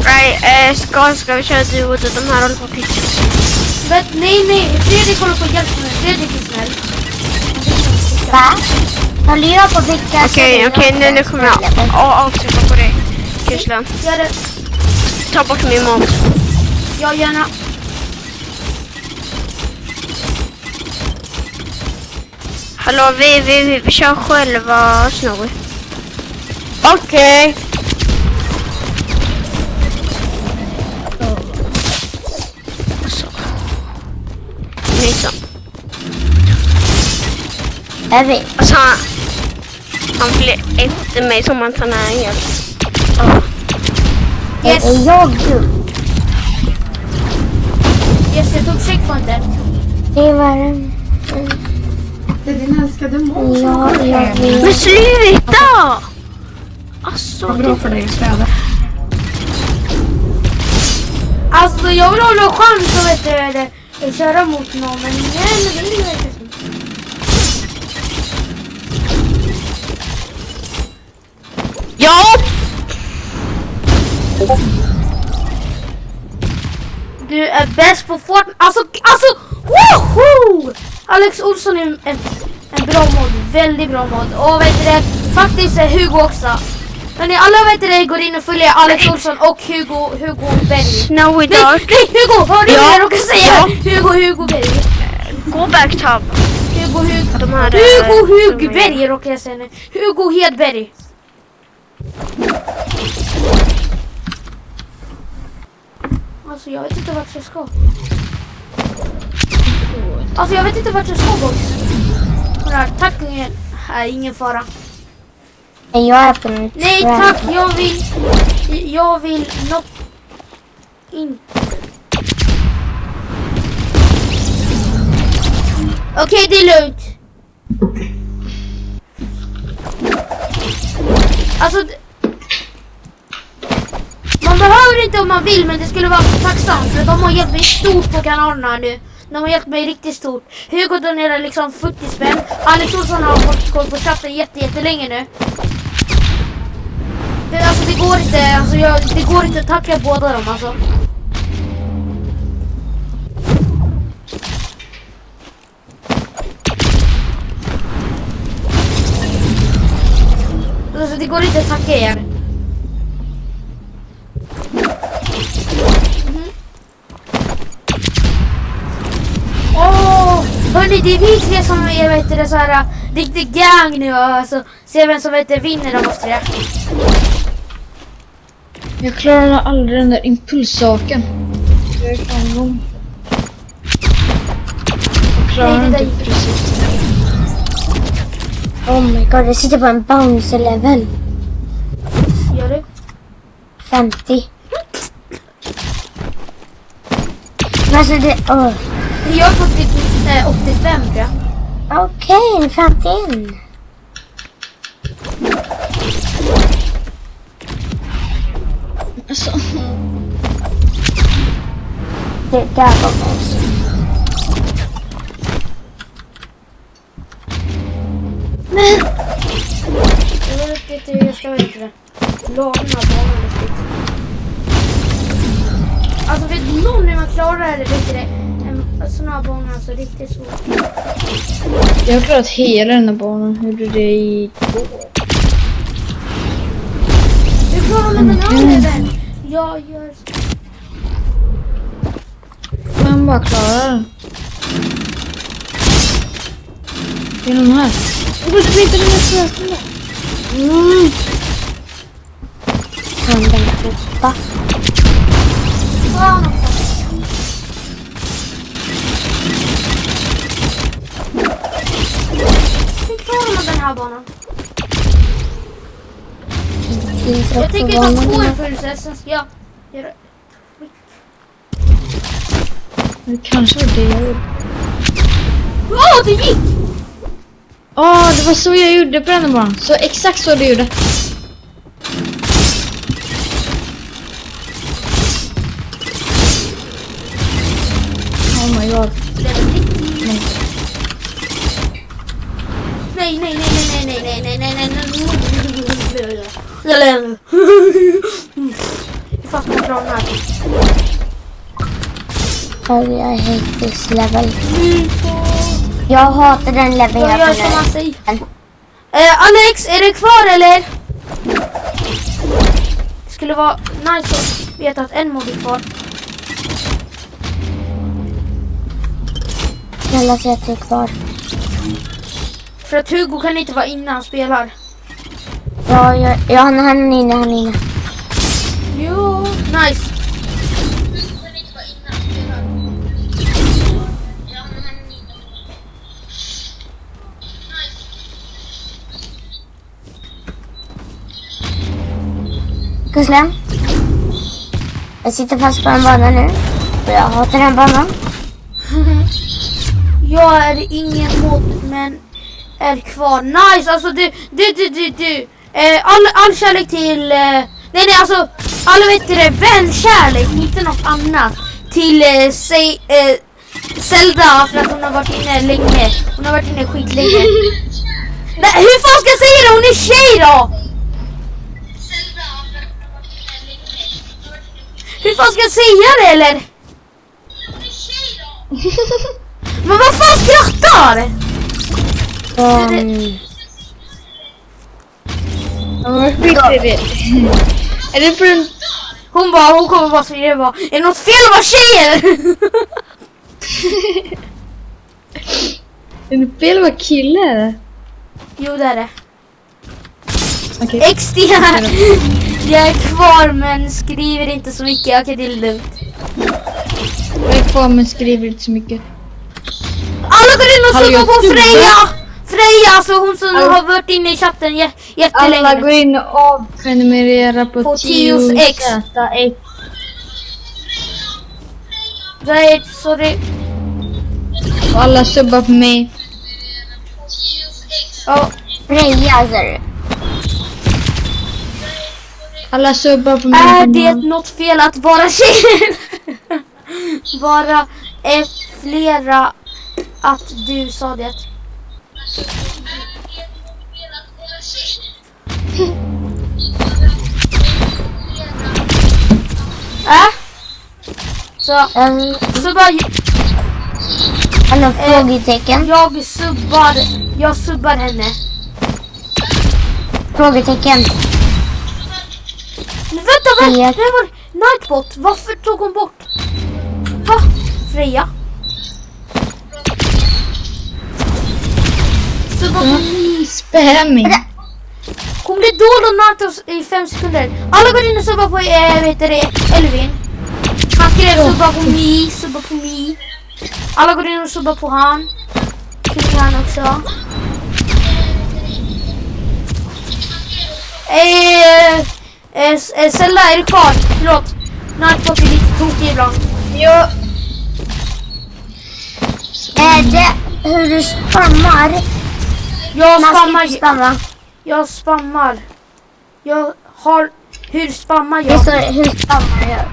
Nej, ska vi köra du och du? De här håller på att pitcha. Nej, Fredrik håller på att hjälpa mig. Fredrik är snäll. Va? Håller jag på att vicka? Okej, nu kommer jag avsluta på dig. Kurslan. Gör det. Ta bort min mat. Ja, gärna. Hallå, vi kör själva Snowy. Okej. Så. Liksom. Jag vet. Alltså, han flyr efter mig som att han är helt... Yes. Är jag du? Yes, jag tog checkpointen. Det var en... Det är din älskade mor som Ja, kommer jag hem. vet. Men sluta! Alltså, Vad bra för dig att städa. Alltså, jag vill ha någon chans att köra mot någon, men nej, det är inte så. Ja! Du är bäst på Fortnite. Alltså, woho! Alex Olsson är en bra mod, väldigt bra mod. Och vet du det, faktiskt är Hugo också. Men ni alla vet det, går in och följer Alex Olsson och Hugo Berg. Snowy Nej, Dark. Hugo, har du Ja. det du kan säga? Hugo Berg. Gå back tab. De här, Hugo Berg råkar jag säga nu. Hugo Hedberg. Alltså jag vet inte vart jag ska. Alltså jag vet inte vart jag ska, boys. Kolla, tack, ingen fara. Jag är på en Nej tack, jag vill något in. Okej, det är lugnt. Alltså man behöver inte om man vill, men det skulle vara tacksamt för de har hjälpt mig stort på kanalerna nu. De har hjälpt mig riktigt stort. Hugo donerar liksom 40 spänn. Alex Olsson har fått koll på chatten jättelänge nu. Det går inte, alltså det går inte att tacka båda dem alltså. Alltså det går inte att tacka er. Hörni, det är vi tre som är det så här riktigt gang nu, alltså se vem som vinner av oss tre. Jag klarar aldrig den där impulssaken. Jag är framgång. Jag klarar Nej, det där inte gick precis. Oh my god, jag sitter på en bounce level. Gör du? 50. Men alltså det... Jag har fått typ 85 tror jag. Okej, 51. Alltså, Det där var bounce. Jag vet inte hur jag ska veta det. Lagna banan riktigt. Alltså vet någon hur man klarar det, vet det? En sån här bana är alltså riktigt svårt. jag har klarat hela den här banan. Hur gjorde det i... Hur klarar man den här även? Jag gör... Man bara klarar den. Det är någon här. Det är inte den här söken där. Handen klippa. Fan också. Hur klarar man den här banan? Jag tänker ta 2 impulser, sen ska jag göra... Det kanske var det jag gjorde. Åh, det gick! Det var så jag gjorde på den här banan. Så exakt så du gjorde. Oh my god. Nej, Fast man drar den här. Oh, I hate this level. Jag hatar den level Jag jag gör som han säger. Alex, är du kvar eller? Det skulle vara nice att veta att en mod är kvar. Snälla säg att du är kvar. För att Hugo kan inte vara inne han spelar. Ja, han är inne. Jo, nice. Kuslem. Jag sitter fast på en bana nu. Och jag hatar den banan. Jag är ingen mod men är kvar. Nice, alltså du. All kärlek till... nej, alltså alla vet det, vänkärlek, inte något annat. Till Zelda för att hon har varit inne länge. Hon har varit inne skitlänge. Nej, hur fan ska jag säga det? Hon är tjej då! Hur fan ska jag säga det eller? Men vad fan skrattar? Är det för en... Hon kommer bara säga det bara. Är det något fel med tjejer? Är det fel att vara kille? Jo det är det. Okej. XD. Jag är kvar men skriver inte så mycket. Okej, det är lugnt. Jag är kvar men skriver inte så mycket. Alla går in och Hallå, suger på jag Freja! Freja, alltså hon som har varit inne i chatten jättelänge. Alla går in och avprenumererar på Tios X. TioZX. Nej, sorry. Och alla subbar på mig. Ja, Freja, sa du. Alla subbar på mig. är det något fel att vara tjejer? Bara flera att du sa det. Så bara Eller frågetecken. jag subbar henne. Frågetecken. Men vänta, det var Nightbot. Varför tog hon bort? Va? Freja? Subba på mig. Spamming. Kom det då Natos i 5 sekunder? Alla går in och subbar på Elvin. Han skrev subba på mig. Alla går in och subbar på han. Kring han också. Zelda, är du kvar? Förlåt. Nightbot är lite tokig ibland. Ja. Är det hur du spammar? Jag spammar. Jag har... Hur spammar Det jag? står hur spammar jag?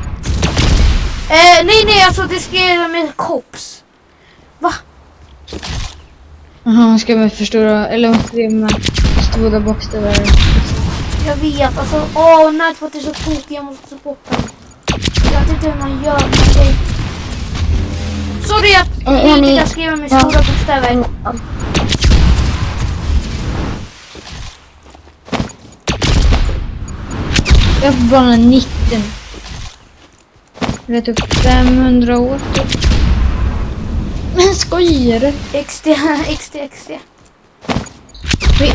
Nej, alltså det skrev med kops. Va? Jaha, ska man förstora, eller hon skrev med stora bokstäver. Jag vet, alltså, Nightbot är så tokig, jag måste ta bort den. Jag vet inte hur man gör med det. Sorry att jag skriver med stora bokstäver. Jag är på bana 19. Det är typ 500 år typ. Men skojar du? XD.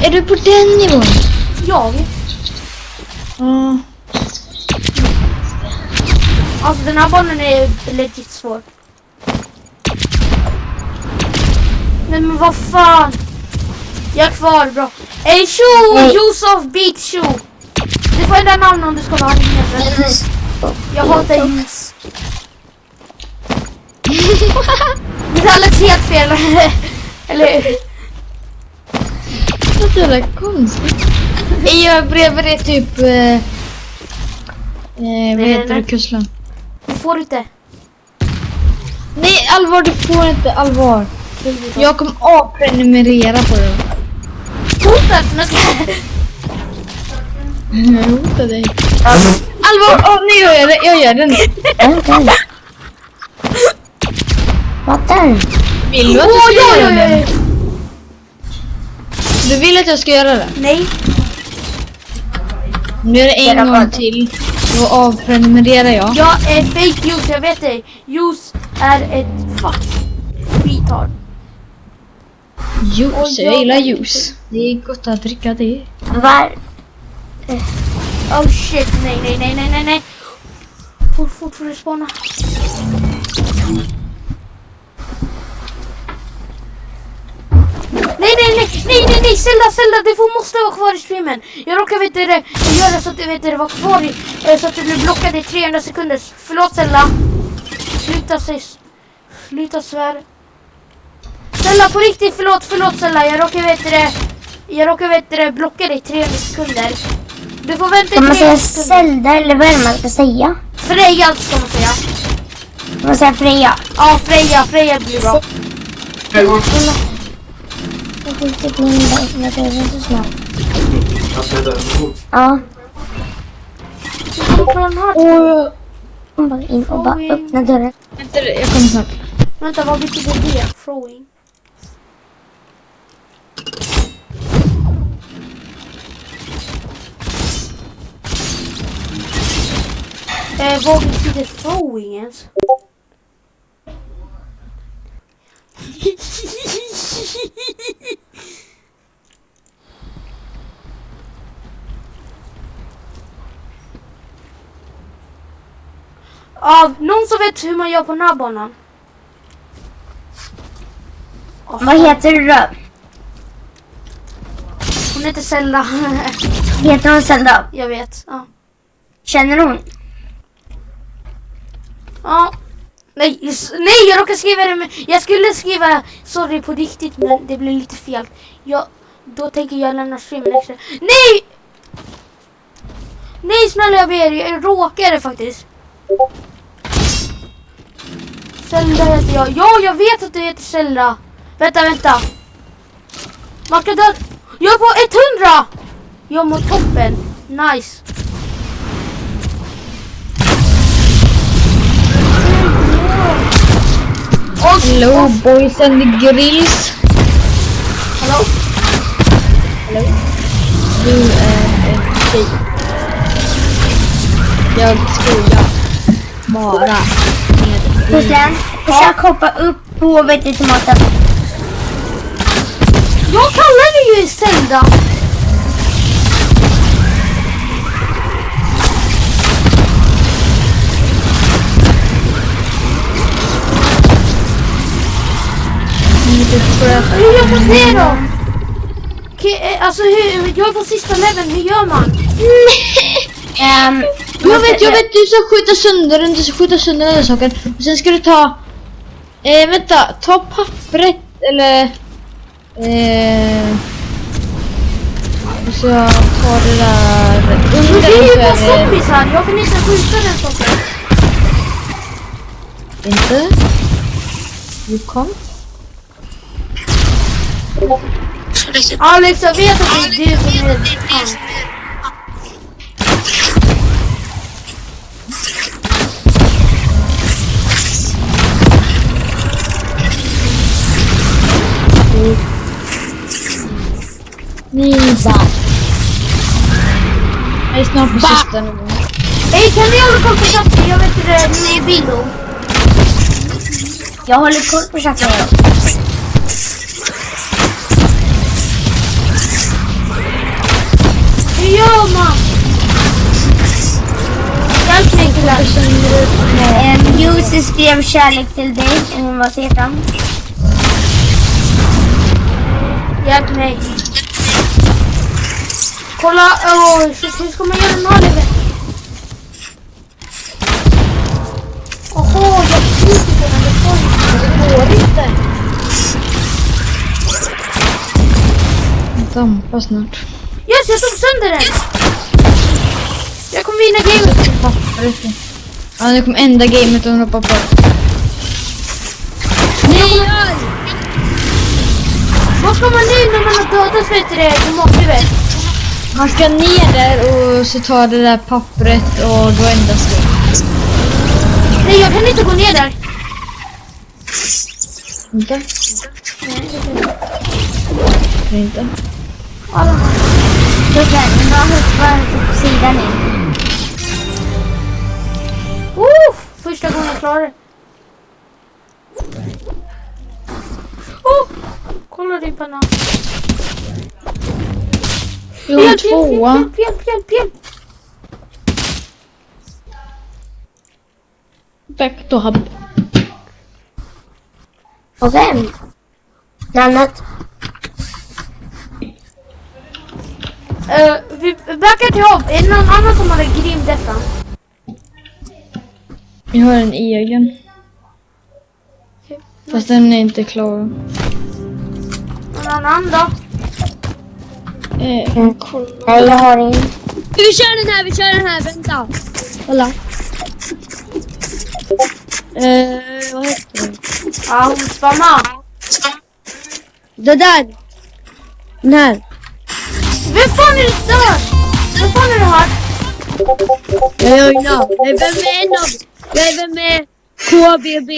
Är du på den nivån? Jag? Ja. Alltså den här banan är legit svår. Nej men vad fan? Jag är kvar bra. Ey tjo! Josef Beat tjo! Du får ändra namn om du ska vara inne. Jag hatar Jens. Det är alldeles helt fel. Eller hur? Det är så jävla konstigt. Jag bredvid det typ... vad heter det? Kursland. Du får inte. Nej, allvar, du får inte allvar. Jag kommer avprenumerera på det. hotar. Jag hotar dig. Allvar! Nu gör jag det. Jag gör det nu. Okej. Vatten. Vill du att jag ska göra det? Oj. Du vill att jag ska göra det? Nej. Nu är det en gång till. Då avprenumererar jag. Jag är fake juice, jag vet det. Juice är ett fuck. Retard. Juice, jag gillar juice. Det är gott att dricka det. Var? Oh shit, nej. Fort för att spana. Nej, Zelda, du måste vara kvar i streamen. Jag råkar göra så att du var kvar i, så att du blev blockad i 300 sekunder. Förlåt Zelda. Sluta svär. Zelda, på riktigt, förlåt Zelda. Jag råkar blocka dig i 300 sekunder. Du får vänta i 300 sekunder. Kan man säga Zelda eller vad är det man ska säga? Freja ska man säga. Kan man säga Freja? Ja, Freja blir bra. Jag fick typ min dag så snart. Ja. Hon bara in och bara öppna dörren. Vänta, jag kommer snart. Vänta, vad betyder det? Throwing. Vad betyder throwing ens? Någon som vet hur man gör på den här banan? Vad heter du då? Hon heter Zelda. Heter hon Zelda? Jag vet. Ja. Känner hon? Ja. Nej, jag råkade skriva det, men jag skulle skriva sorry på riktigt, men det blev lite fel. Då tänker jag lämna streamen extra. Nej! Nej, snälla jag ber, jag råkade faktiskt. Zelda heter jag. Ja, jag vet att du heter Zelda. Vänta. Man ska döda. Jag är på 100! Jag mår toppen. Nice. Hello boys and the grills. Hallå? Du är en tjej. Jag skojar bara med Pusslen, försök hoppa upp på vet i tomaten. Jag kallar det ju Zelda. Hur gör man det då? Alltså jag är på sista leveln, hur gör man? Jag vet, du ska skjuta sönder den där saken. Och sen ska du ta... ta pappret eller... så jag tar det där... Det är ju bara zombies här, jag kan inte skjuta den saken. Inte? Du kom? Alex, jag vet att det är du som är han. Nisa. Jag är snart på sista nivån. Hej, kan ni hålla koll på chatten? Jag vet hur det är, ni är Bildo. Jag håller koll på chatten. Hur gör man? Hjälp mig killar. Jussi skrev kärlek till dig. Vad heter han? Hjälp mig. Kolla, hur ska man göra den här leveln? Åh, jag skjuter på den, det går inte. Dampa snart. Yes, jag tog sönder den. Jag kommer vinna gamet. Pappret. Ja, nu kom enda gamet och hon hoppar på. Nej! Vad ska man nu när man har dödat monstret? Man ska ner där och så tar det där pappret och då ändras det. Nej, jag kan inte gå ner där. Inte? Nej, inte. Då kan man hoppa på sidan in. Första gången jag klarar det. Kolla din banan. Jag har 2. Hjälp. Back to hub. Okej. Namnet. Vi backar till hopp. Är det någon annan som har en grym defran? Jag har en egen. Fast den är inte klar. Någon annan då? Nej, jag har ingen. Vi kör den här, vänta. Kolla. Vad heter det? Ja, hon spammar. Det där. Den här. Vem fan är det där? Vem fan är det här? Jag är med KBB.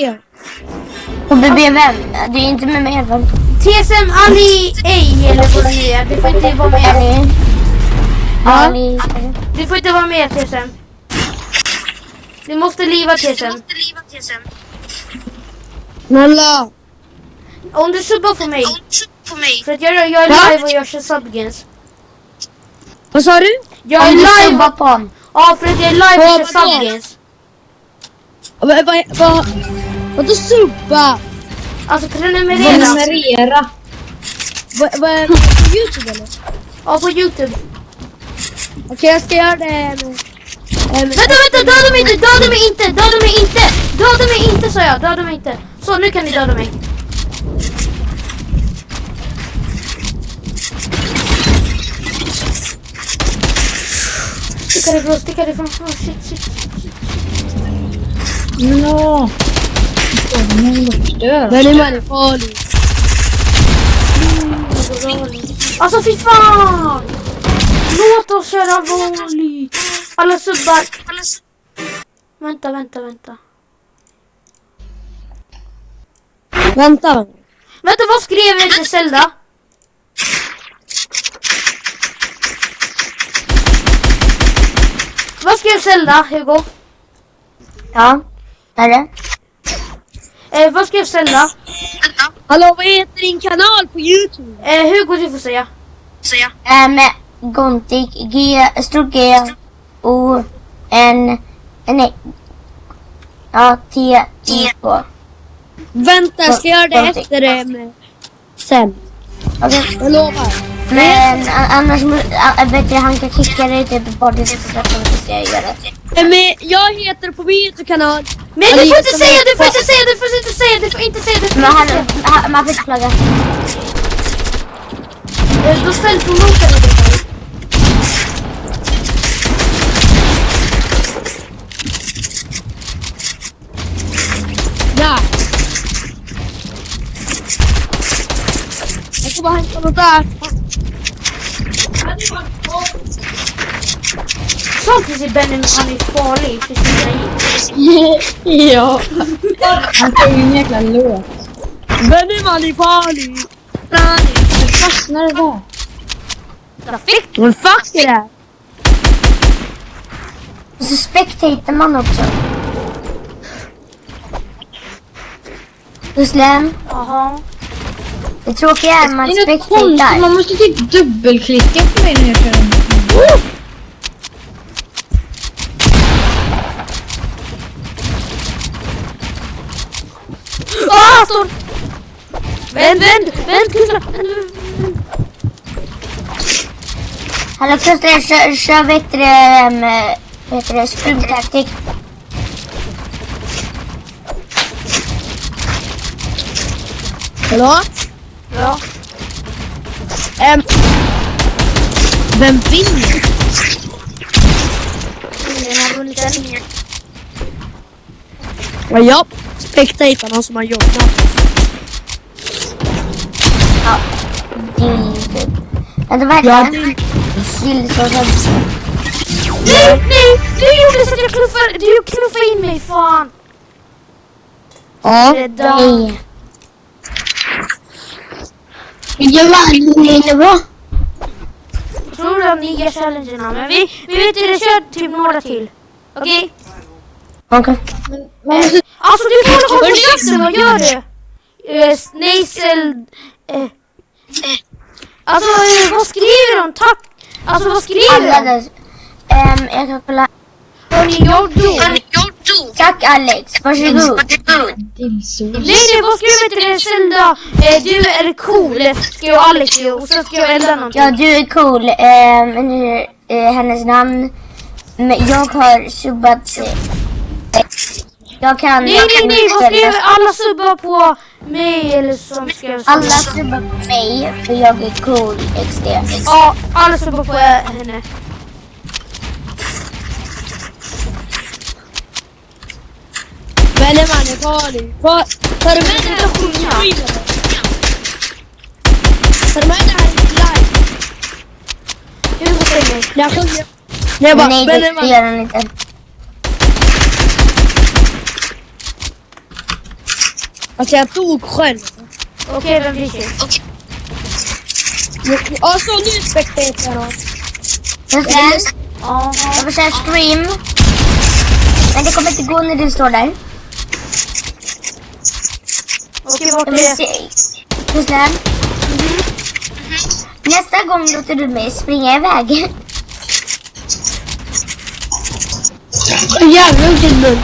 KBB vem? Du är inte med mig väl? TSM Ali ej eller vad det är. Du får inte vara med. Ali. Du får inte vara med TSM. Du måste liva TSM. Snälla. Om du subbar för mig. För att jag är live och jag kör subgames. Vad sa du? Jag är Om du live. subbar på honom. Ja, för att jag är live och kör Vadå? subgames. Vadå subba? Alltså prenumerera. Prenumerera. Vad är det på YouTube eller? Ja, på YouTube. Okej, jag ska göra det. Vänta, döda mig inte, döda mig inte, döda mig inte. Döda mig inte, sa jag, döda mig inte. Så, nu kan ni döda mig. Sticka ifrån. Oh, shit. No. Den är manifali. Alltså fy fan! Låt oss köra vanligt. Alla subbar. Vänta. Vänta. Vänta, vad skrev jag till Zelda? Vad skrev Zelda, Hugo? Ja. Är det? Vad skrev Zelda? Hallå, vad heter din kanal på YouTube? Hugo, du får säga. Med Gontik. G. Stort G. O. N. Nej. Ja. T. I. K. Vänta, jag ska göra det efter det med sen. Okej. Jag lovar. Men annars vet jag, han kan kicka dig typ bara det så att han inte ska göra det. Men jag heter på min YouTube-kanal. Men du får inte säga, du får inte säga. Men man får inte flagga. Då ställ promoten i det. Ja. Jag ska bara hämta något där. Sånt är Benny, han är farlig för sina gick. Ja. Han får ju en jäkla låt. Benny manifali. Jag fastnar där. Vad fuck är det? Och så spectatar man också. Muslim. Jaha. Det tråkiga är att man Det är något konstigt, spectatar. man måste typ dubbelklicka på mig när jag kör den. Står! Vänd, kussla! Hallå Kuster, kör bättre sprungtaktik. Hallå? Ja. Vem vinner? Ingen har vunnit än. Ja, jag spectatar någon som har jobbat. typ. Vänta, vad heter det? Gillsås. Nej! Du gjorde så att jag knuffade in mig, fan! Ja, Rädda. nej. Jag vann, det bra. Jag tror de nya challengerna, men vi vet inte, det kör typ några till. Okej? Okej. Alltså du får hålla koll på chatten, vad gör du? Snazel... Alltså vad skriver de? Tack! Alltså vad skriver de? Alldeles. Jag kan kolla. Hörni, jag dog. Tack Alex, varsågod. Nej, vad skriver till det? Zelda, du är cool, skrev Alex och så skrev jag elda någonting. Ja, du är cool. Hennes namn. Men jag har subbat. Jag kan... Nej, vad skrev alla subbar på mig eller som skrev så? Alla subbar på mig, för jag är cool XD. Ja, alla subbar på henne. Men det man är farlig. Tar du med det här på streamen? Tar du med det här i live? Hur går det mig? Jag sjunger. Jag bara, Nej, det gör han inte. alltså jag tog själv. Okej, vem blir det? Och så nu spektator då. Jag får säga stream. Men det kommer inte gå när du står där. Okej, vart Jag är vill det? se. Pusslan. Nästa gång låter du mig springa iväg. Jävlar vilken bugg.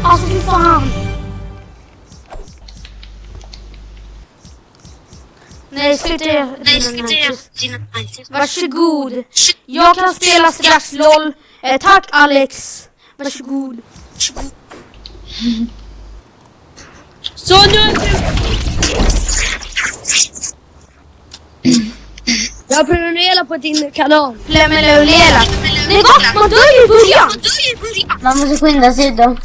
Alltså fy fan. Nej, sluta göra dina nights. Varsågod. Jag kan spela strax, LOL. Tack Alex. Varsågod. Så nu... Jag prenumererar på din kanal. Lemelulera. Nej, vad? Man dör ju i början. Man måste skynda sig då.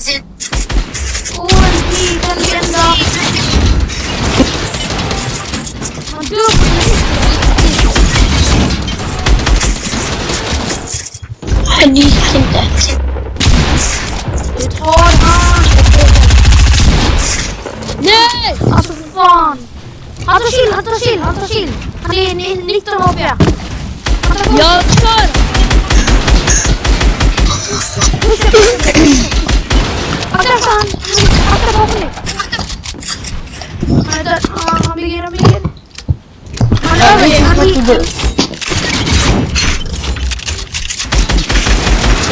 Åh, en liten legenda. Man dör på Det gick inte. Du tar han. Nej! Alltså för fan. Han tar chill. Han är 19 HP. Jag tar! Akta bakom dig. Han är död. Han bygger. Han är över dig.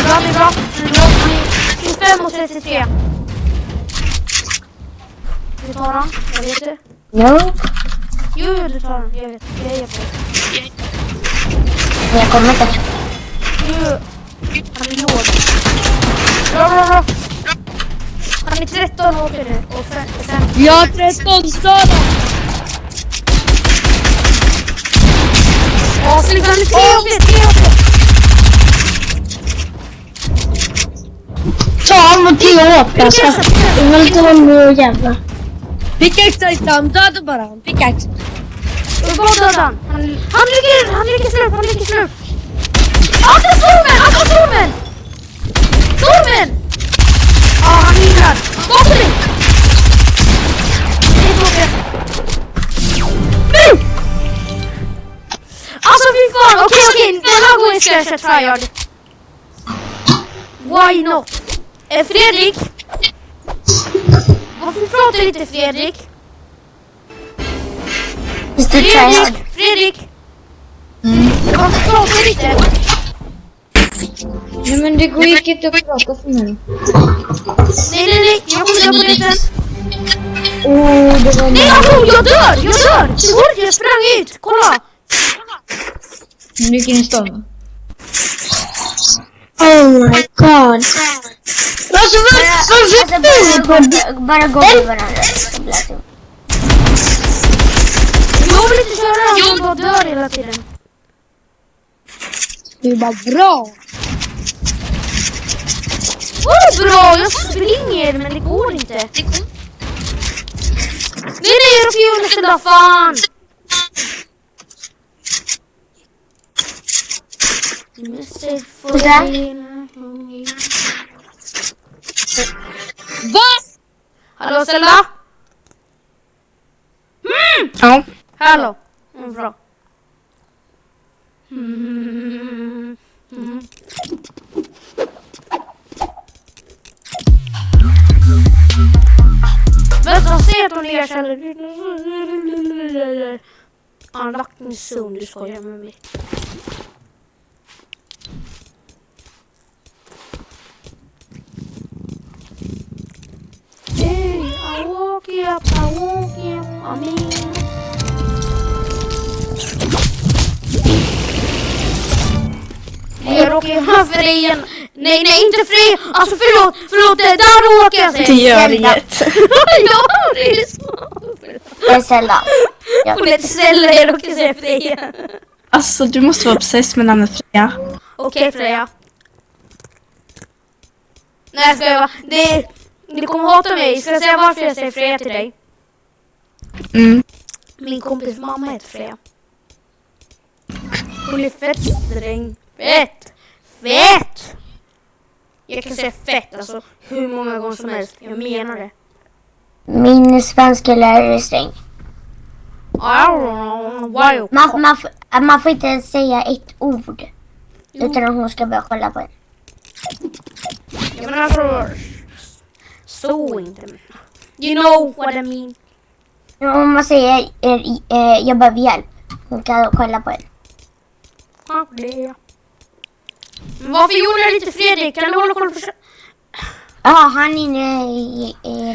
Han är bra. Han är 25 och 33. Du tar han, jag vet det. Jo, Jo, du tar han, jag vet. Jag är på det. men jag kommer inte. Jo, han är låg. Bra. Han är 13 år nu och 5. Jag har 13 större. Ja, så han är 3 år. Ta han var 10 år alltså. Jag vill inte vara med och jävla. Pickaxe Islam, döda bara han. Pickaxe. Vad dödade han? Han lyckas slurp. Akta stormen! Ja, han hindrar. Bakom dig! Nej! Alltså fy fan, okej, den här gången ska jag köra tryhard. Why not? Fredrik? Varför pratar inte Fredrik? Visst du tryhard? Fredrik! Varför pratar du inte? Nej men det går ju inte att prata för mig. Nej, jag kommer dö på det sen. Det var Nej, alltså, jag dör! Det går inte, jag sprang ut, kolla! mycket i storm. Oh my god. Alltså Bara gå med varandra. Jag vill inte köra, jag bara dör hela tiden. Det är bara bra. Var bra? Jag springer men det går inte. Nej, jag får ju nästan fan. Hallå Zelda? Ja. Hallå. Bra. Vänta, se att hon erkänner. Unlocking zone, du skojar med mig. Hey, I walk up, I mean. Jag råkar ju ha Freja. Nej, inte Freja. Alltså förlåt, där råkar jag säga. Det gör inget. Ja, det är smart. Det är Zelda. Hon heter Zelda, jag råkar säga Freja. Alltså, du måste vara obsess med namnet Freja. Okej, Freja. Nej, ska jag vara. Du kommer hata mig. Ska jag säga varför jag säger Freja till dig? Mm. Min kompis mamma heter Freja. Hon är fett sträng. Fett! Jag kan säga fett, alltså hur många gånger som helst. Jag menar det. Min svenska lärare är sträng. I don't know why. Man får inte säga ett ord utan att hon ska börja skälla på en. Jag menar alltså, så inte. You know what I mean. Om man säger jag behöver hjälp, hon kan skälla på en. Ja, det är jag. Men varför gjorde jag lite Fredrik? Kan du hålla koll på... Ja, han är inne i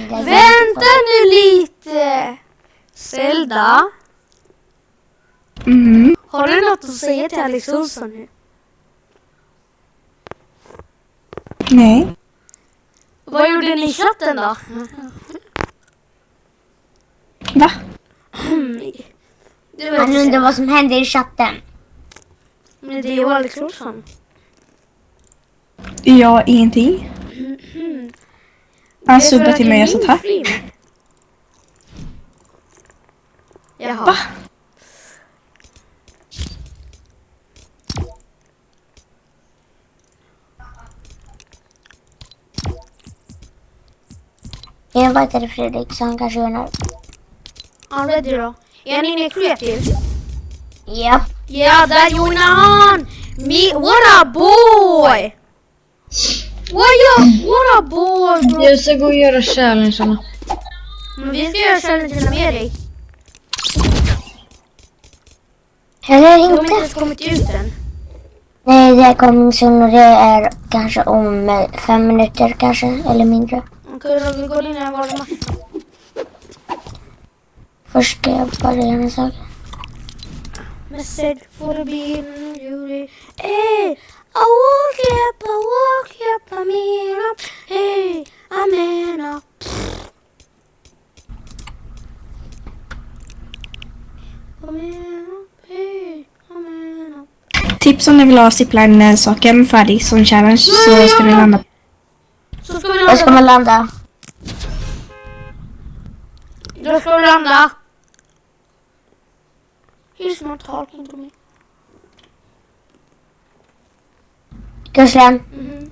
Vänta nu lite! Zelda? Mm. Har du något att säga till Alex Olsson nu? Nej. Vad gjorde ni i chatten då? Va? Det var Han inte undrar så. vad som händer i chatten. Men det är ju Alex Olsson. Ja, ingenting. Han subbade till mig, jag satt här. Jaha. Va? Jag inviterar Fredrik så han kanske gör något. Han ready då. Är han inne i kreativ? Japp. Ja, där joinar han! What a boy! What a boy, bro! Jag ska gå och göra challengerna. Men vi ska göra challengerna med dig. Eller De har inte inte. ens kommit ut än. Nej, det kommer så det är kanske om 5 minuter kanske, eller mindre. Okej, då vi går in i en vanlig match. Först ska jag bara göra en sak. Message for the bean, Judy. Hey, I walk up, I'm in up. Hey, I'm in up. I'm in up, hey, I'm in up. Tips om ni vill ha zipline-saken färdig som challenge så ska ni landa. Så ska vi Var ska landa. man landa? Då ska vi landa. He's not talking to me. Gurslen, Mhm.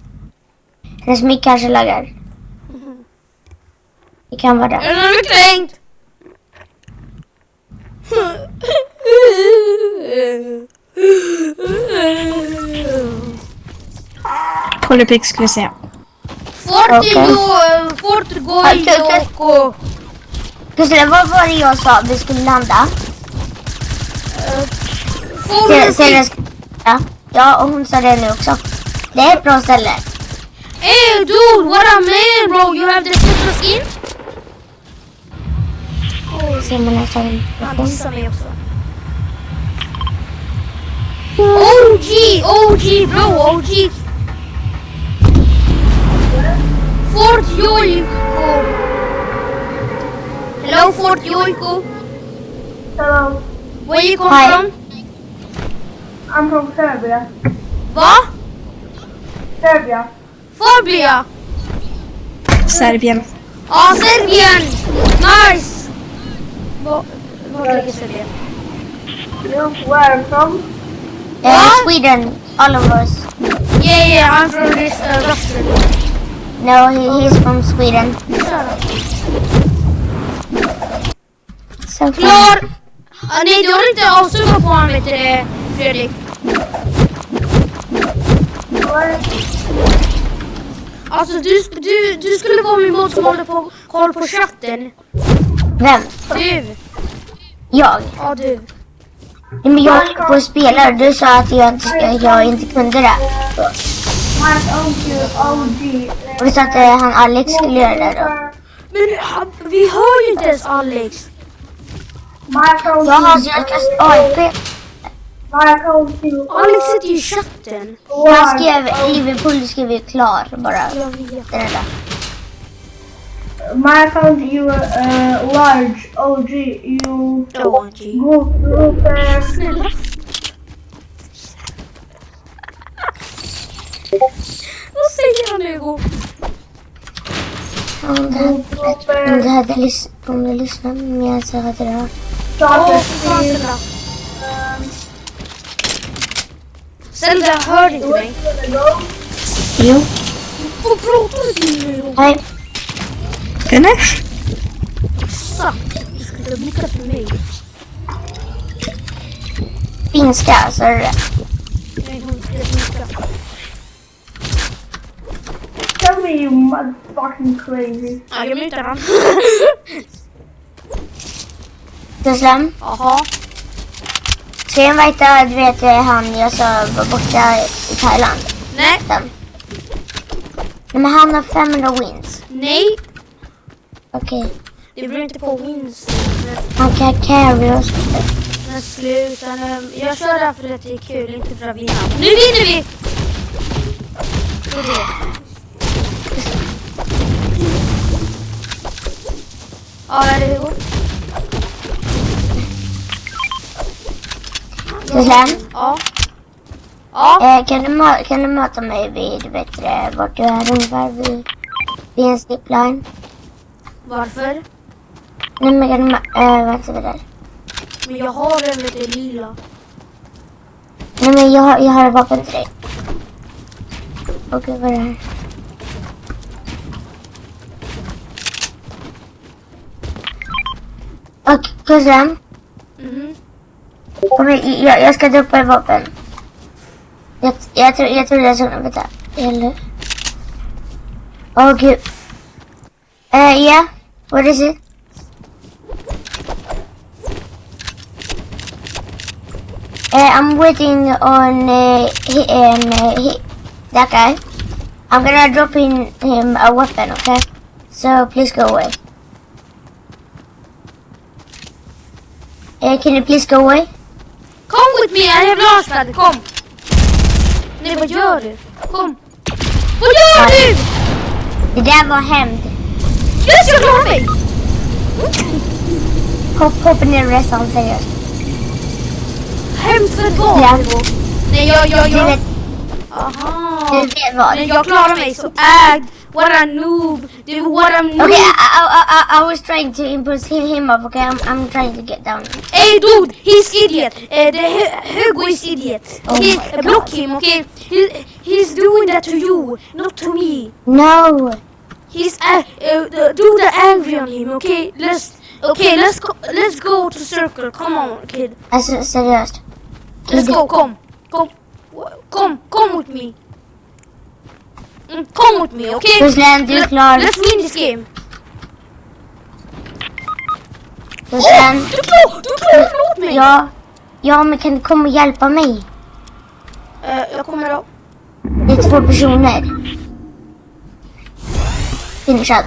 hennes mick kanske laggar. Det kan vara det. Är det något kränkt? Polypix skulle jag säga. Fort gå i Joko. Gurslen, vad var det jag sa? Vi skulle landa. Ja, och hon sa det nu också. Det är ett bra ställe. Hey dude, what a man bro, you have the super skin? Ser man nästan. Han dissar mig också. OG bro, OG. Fort Joiko. Hello Fort Joiko. Hello, Where you come Hi. from? I'm from Serbia. Va? Serbia. Fabia. Serbien. Ja, Serbien! Nice! Var ligger Serbien? Where from? Sweden, all of us. Yeah, I'm from this Russian. No, he's from Sweden. So Klar! Nej, du har inte avsugat på honom, vet du, Fredrik. Alltså, du skulle vara min mod som håller på koll på chatten. Vem? Du! Jag? Ja, du. Nej, men jag ska få spela och du sa att jag inte kunde det. Mark OG. Och du sa att han Alex skulle göra det då. Men vi hör ju inte ens Alex. Mark Jag OG. har så jag kastat AFP. Mark OG. Alex sitter ju i chatten. Han skrev Liverpool skrev klar bara. Jag vet. Det är det där. My account, you large OG, you OG. go there. Snälla. Vad säger han, Hugo? Om du lyssnar mer så hade det hört. Zelda. Zelda, hör inte mig. Jo. Vad pratar du nu, Hugo? Nej. Finish? Exakt. Du skulle blicka för mig. Finska, så är det. Nej, hon skulle blicka. Tell me you motherfucking crazy. Ja, jag mutar han. Muslim. Jaha. Ska jag invita, du vet han jag sa var borta i Thailand. Nej. Den. Nej, men han har 500 wins. Nej. Okej. Det blir inte på wins. Han kan carry oss. Men sluta nu. Jag kör det här för att det är kul, inte för att vinna. Nu vinner vi! Det är det. Ja, är det Hugo? Muslim. Ja. Ja. Kan du möta mig vid bättre vart du är ungefär vid en zipline? Varför? Nej, men kan du vänta vid där. Men jag har en lite lila. Nej, men jag har ett vapen till dig. Okej, vad är det här? Okej, Muslim. Mhm. Kom igen, jag ska droppa ett vapen. Jag tror det är så. Vänta. Eller... Åh, gud. Yeah. What is it? I'm waiting on that guy. I'm gonna drop him a weapon, okay? So please go away. Can you please go away? Come with me, I have launchpad. Kom! Nej, vad gör du? Kom! Vad gör du? Det där var hämnd. Jag ska klara mig! Hoppa ner resan, seriöst. Hemskt för ett val, Ja. Hugo. Nej, Du jag... vet, Aha. du vet vad. Men jag klarar mig så ägd. What a noob. Du, what a noob. Okay, I was trying to impulse him up, okay? I'm trying to get down. Hey dude, he's idiot. Hugo is idiot. Oh Okay, my God. block him, okay? He's doing that to you, not to me. No! He's do the angry on him, okay? Let's go to circle. Come on, kid. Alltså, seriöst. Let's go. Come with me. Come with me, okay? Ruslan, du är klar. Let's win this game. Ruslan, Du klarar åt mig. ja, men kan du komma och hjälpa mig? Jag kommer då. Det är 2 personer. Finishad.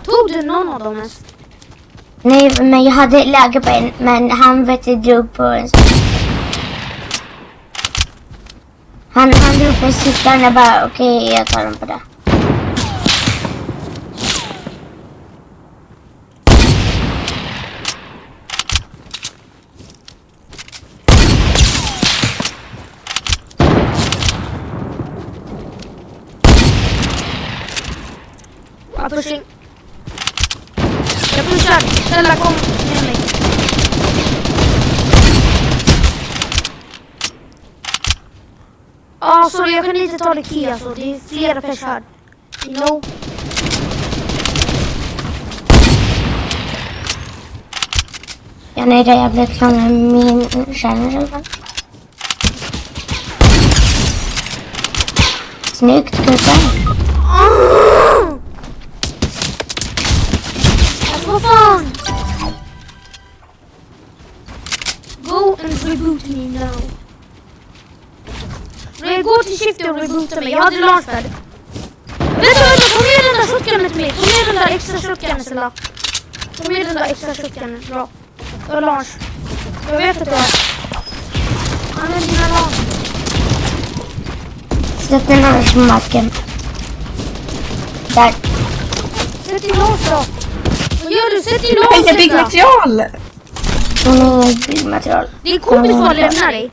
Tog du någon av dem ens? Nej, men jag hade läge på en, men han vet du drog på en. Han drog på en cyklar och jag bara, okej, jag tar dem på det. pushing. Jag pushar. Stella, kom med mig. Sorry, jag kan inte ta det key alltså. Det är flera pers här. You know? Jag är nöjd att jag blev klar med min challenge. Snyggt, kusen. Alltså vad fan? Go and reboot me now. Nej, gå till shift och reboota mig. Jag hade launchpad. Vänta, ta med den där shotgunnen till mig. Ta med den där extra shotgunnen, Stella. Ta med den där extra shotgunnen. Bra. Jag har launch. Jag vet att jag har. Använd dina launch. Sätt den annars på marken. Där. Sätt i launch då. Vad gör du? Sätt i launch, Inga byggmaterial! Hon är inget byggmaterial. Din kompis får lämna dig.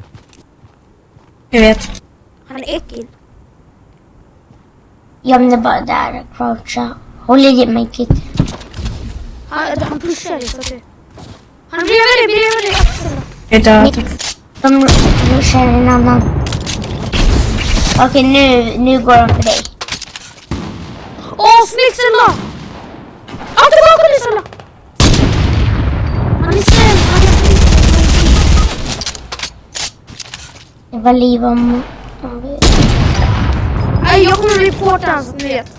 Jag vet. Han är äcklig. Göm det bara där. Croucha. Håll i mig, Kit. Han pushar dig så att du... Han bredvid dig. Jag är död. De rushar en annan. Okej, nu går de för dig. Snyggt, Stella! Tillbaka nu, Stella! Han är snäll. Det var liv om vi... Nej, jag kommer reporta hans, ni vet.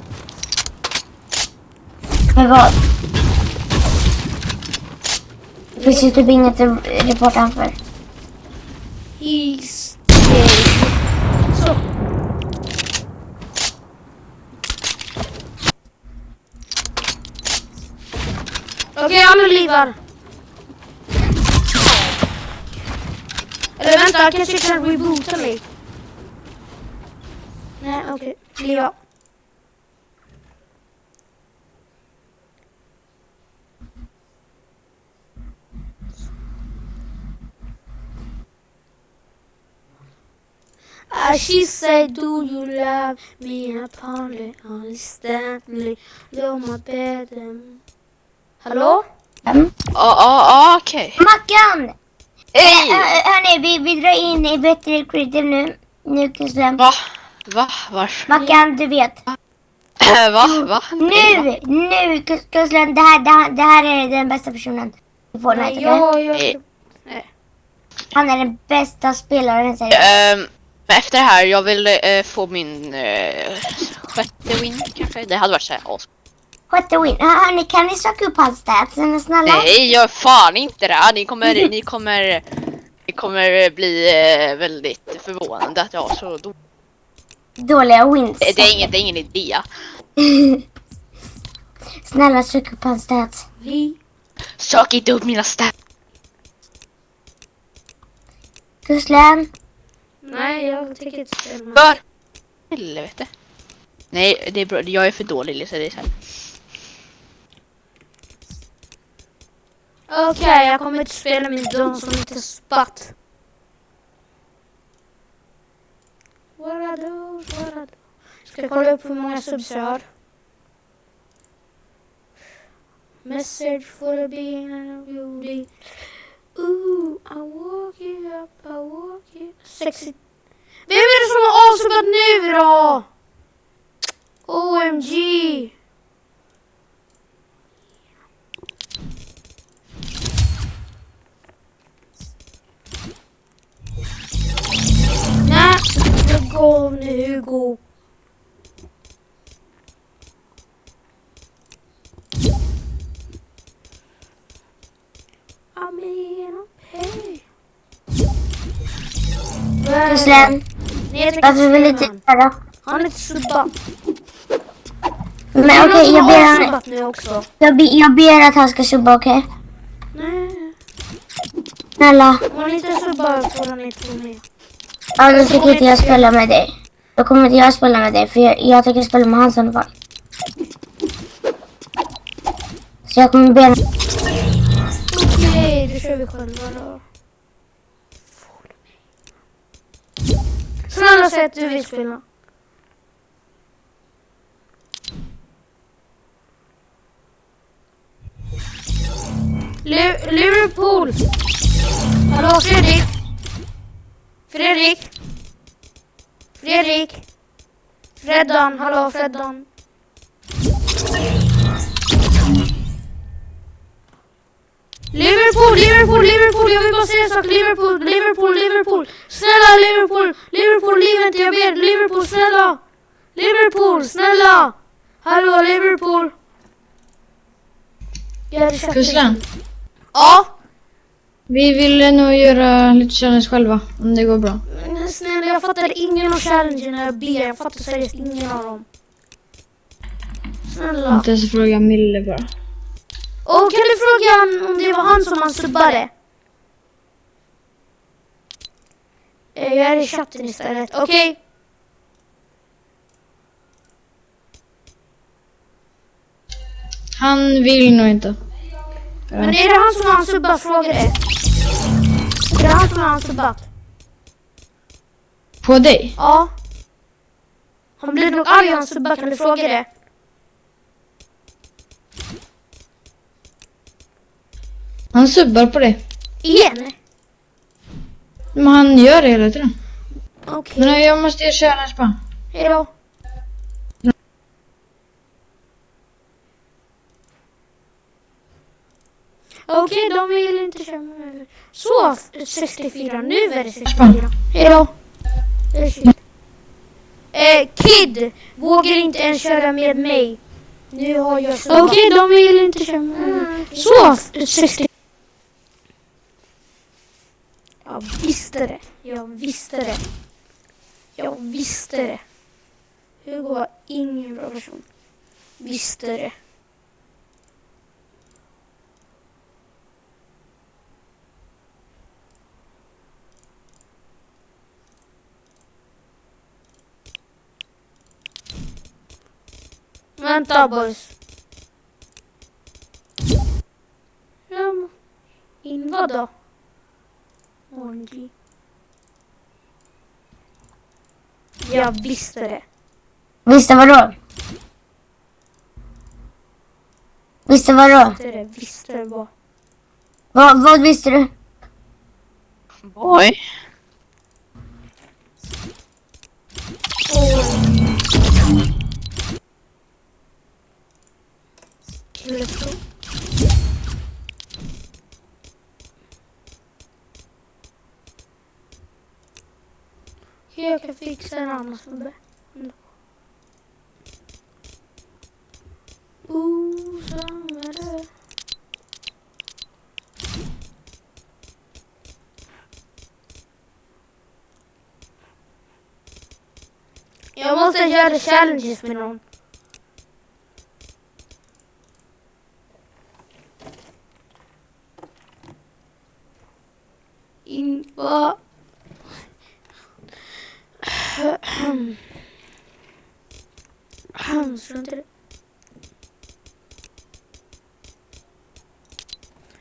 Men vad? Det finns ju typ inget att reporta han för. He's dead. Så. Okej, alla livar. Eller vänta, jag kanske kan reboota mig. Nej, okej. Liva. She said, do you love me? Apparently, understandly, you're my bed. Hallå? Okej. Mackan! Hej! Hörni, vi drar in i bättre creative nu Kuslem. Va? Varför? Mackan, du vet. Va? Nu Kuslem, det här är den bästa personen i Fortnite. Han är den bästa spelaren, säger jag. Men efter det här, jag vill få min sjätte win kanske. Det hade varit så här awesome. Sjätte win. Hörni, kan ni söka upp hans stats? Är ni snälla? Nej, jag fan inte det. Ni kommer bli väldigt förvånade att jag har så dåliga wins. Det är ingen idé. Snälla, sök upp hans stats. Sök inte upp mina stats. Kuslem. Nej, jag tycker inte spela. För helvete. Nej, det är bra. Jag är för dålig, Lisa. Det är så här. Okej, jag kommer inte spela med de som inte spatt. What I do? Ska jag kolla upp hur många subs jag har? Message for the being and beauty. Ooh, I walk it up, I walk it. Sexy. Vem är det som har avsubbat nu då? OMG. Nej, det går nu, Hugo. I mean, okay. Kuslem. Varför vill du inte göra? Han är inte subbat. Men okej, jag ber han... subbat nu också. Jag ber att han ska subba, okej? Nej. Snälla. Om han inte subbar får han inte vara med. Ja, då tycker inte jag spela med dig. Då kommer inte jag spela med dig, för jag tycker spela med hans i alla fall. Så jag kommer be... Okej, då kör vi själva då. Snälla säg att du vill spela. Liverpool. Hallå Fredrik. Freddan, hallå Freddan. Liverpool, jag vill bara säga en sak. Liverpool. Snälla Liverpool, liv inte, jag ber. Liverpool, snälla. Hallå Liverpool. Kusslan, Ja. vi vill nog göra lite challenge själva, om det går bra. Men snälla, jag fattar ingen av challengen när jag ber. Jag fattar seriöst ingen av dem. Snälla. Inte ens fråga Mille bara. Och kan du fråga han om det var han som han subbade? Jag är i chatten istället. Okej. Han vill nog inte. Men är det han som har subbat? Fråga det. Är det han som har subbat? På dig? Ja. Han blir nog arg om han subbar. Kan du fråga det? Han subbar på dig. Igen? Men han gör det hela tiden. Okej. Men jag måste göra challenge bara. Hejdå. Okej, de vill inte köra med. Så, 64. Nu är det 64. Hejdå. Det är shit. Kid vågar inte ens köra med mig. Nu har jag så. Okej, de vill inte köra med. Så, 60. Jag visste det. Hugo var ingen bra person. Visste det. Vänta boys. In vad då? OMG. Jag visste det. Visste vadå? Visste vadå? Visste det var. Vad visste du? Oj. Jag kan fixa en annan snubbe. Samare. Jag måste göra challenges med någon. Vad?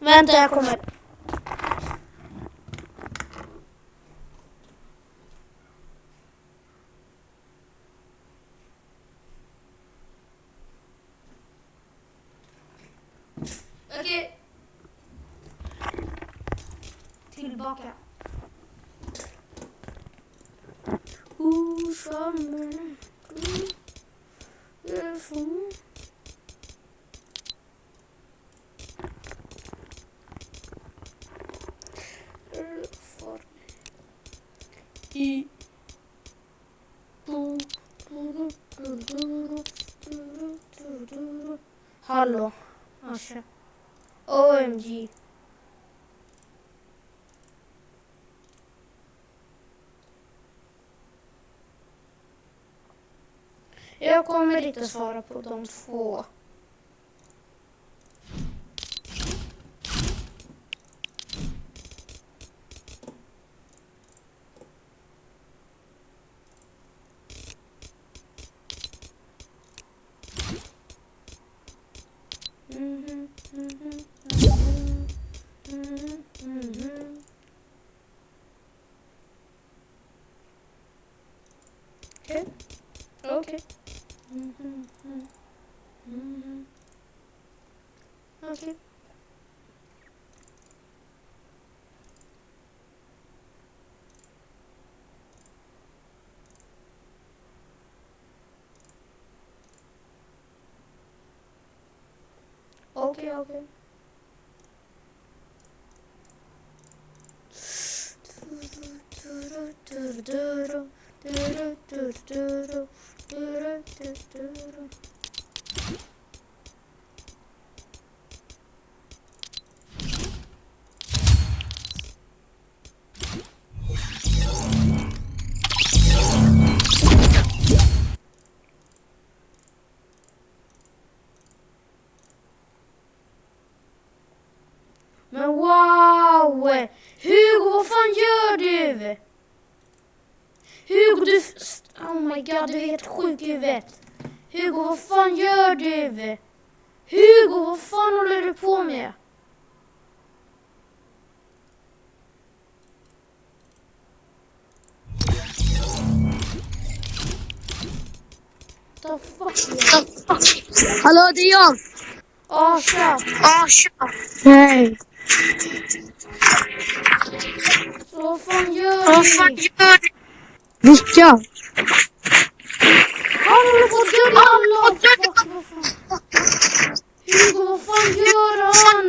Vänta, jag kommer. Okej. Tillbaka. Hallå. Asha. OMG. Jag kommer inte svara på de två. Okej. Okej. okej. Men wow! Hugo, vad fan gör du? Hugo, du... Oh my god, du är helt sjuk i huvudet. Hugo, vad fan gör du? Hugo, vad fan håller du på med? The fuck? Hallå, det är jag! Tja. Hej. Så vad fan gör du? Vilka? Han håller på att döda alla! Fuck, vad fan? Hugo, vad fan gör han?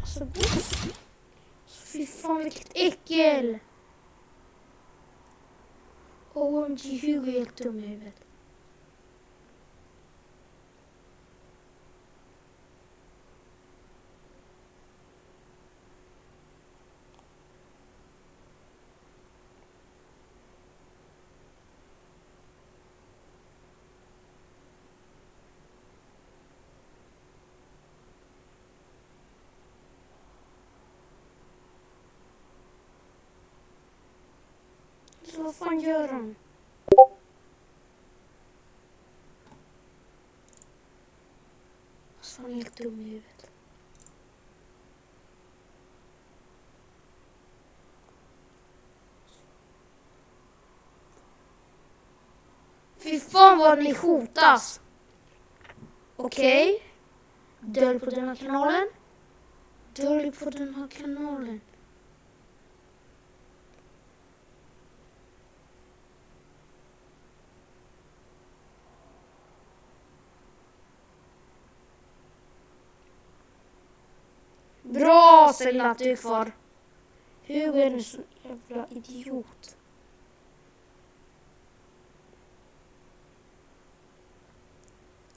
Alltså, fy fan vilket äckel! OMG, Hugo är helt dum i huvudet. Så vad fan gör han? Alltså han är helt dum i huvudet. Fy fan vad ni hotas. Okej. Dölj på den här kanalen. Dölj på den här kanalen. Bra, Selina, att du är kvar. Hugo är en sån jävla idiot.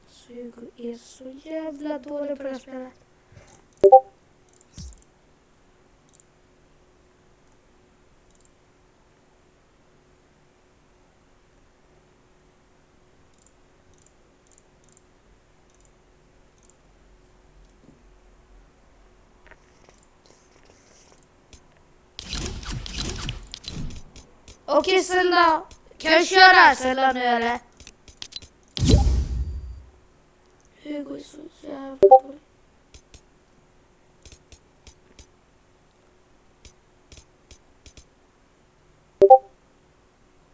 Så Hugo är så jävla dålig på det här spelet. Okej, Zelda. Kan jag köra här, Zelda, nu eller? Hugo är så jävla dålig.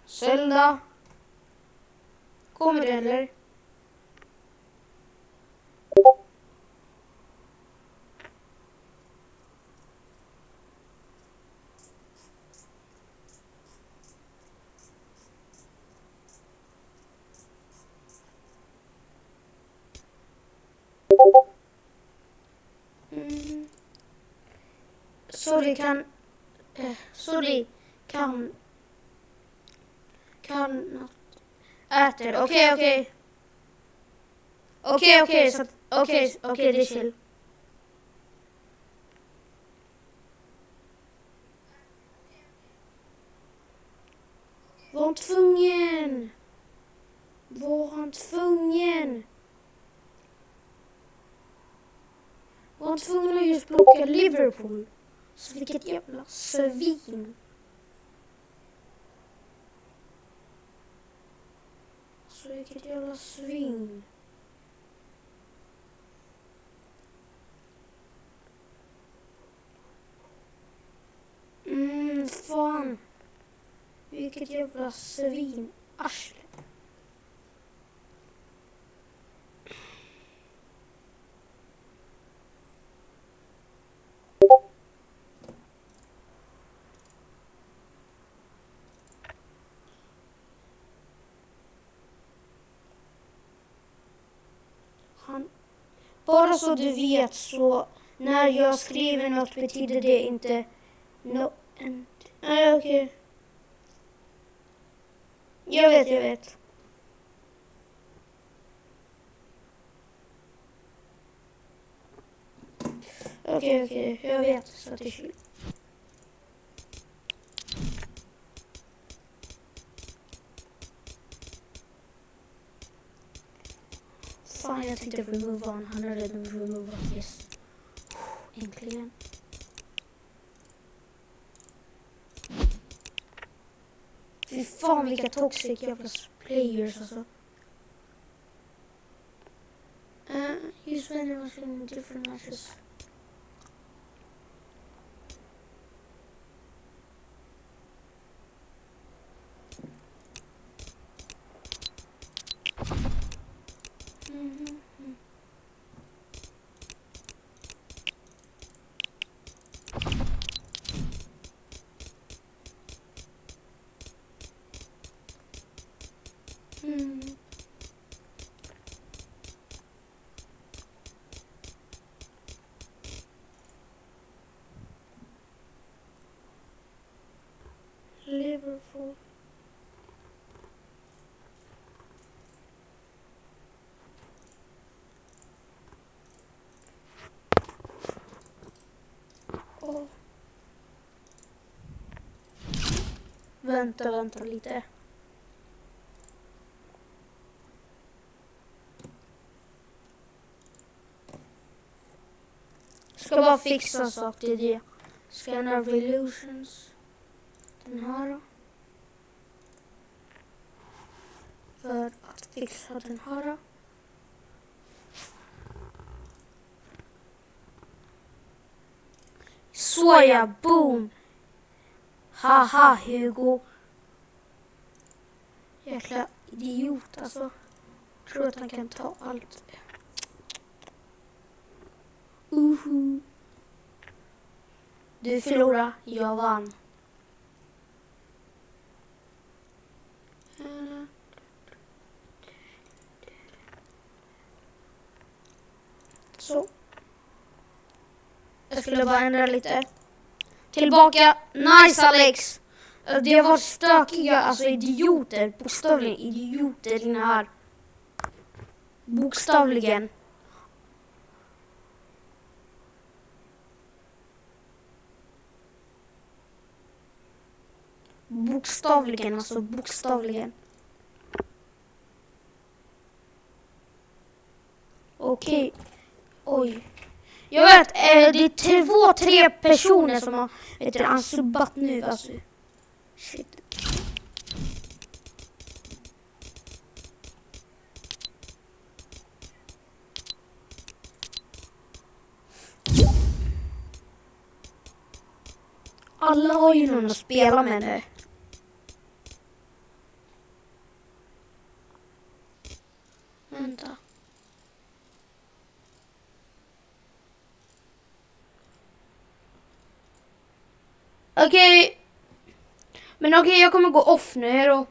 Zelda. Kommer du eller? Sorry, kan äter. Okej, så okej, det är chill. Var han tvungen? Var han tvungen att just blocka Liverpool? Så vilket jävla svin. Så vilket jävla svin. Fan. Vilket jävla svin. Arsle. Bara så du vet, så när jag skriver något betyder det inte nej, okej. Jag vet. Okej, jag vet strategi. Fan, jag tänkte remove on. Han har redan remove on. Yes. Äntligen. Fy fan vilka toxic jävla players alltså. Use vending machine in different matches. Liverpool. Oh. Vänta lite. Ska bara fixa sak till det. Scanner Revolutions. Den här då. För att fixa den här då. Såja, boom! Haha, Hugo. Jäkla idiot alltså. Tror att han kan ta allt. Du förlorar, jag vann. Så. Jag skulle bara ändra lite. Tillbaka. Nice Alex. Det var stökiga, alltså idioter. Bokstavligen idioter i den här. Bokstavligen. Bokstavligen, alltså bokstavligen. Okej. Oj. Jag vet, det är 2-3 personer som har ansubbat nu, alltså. Shit. Alla har ju någon att spela med nu. Vänta. Okej. Men okej, jag kommer gå off nu, då.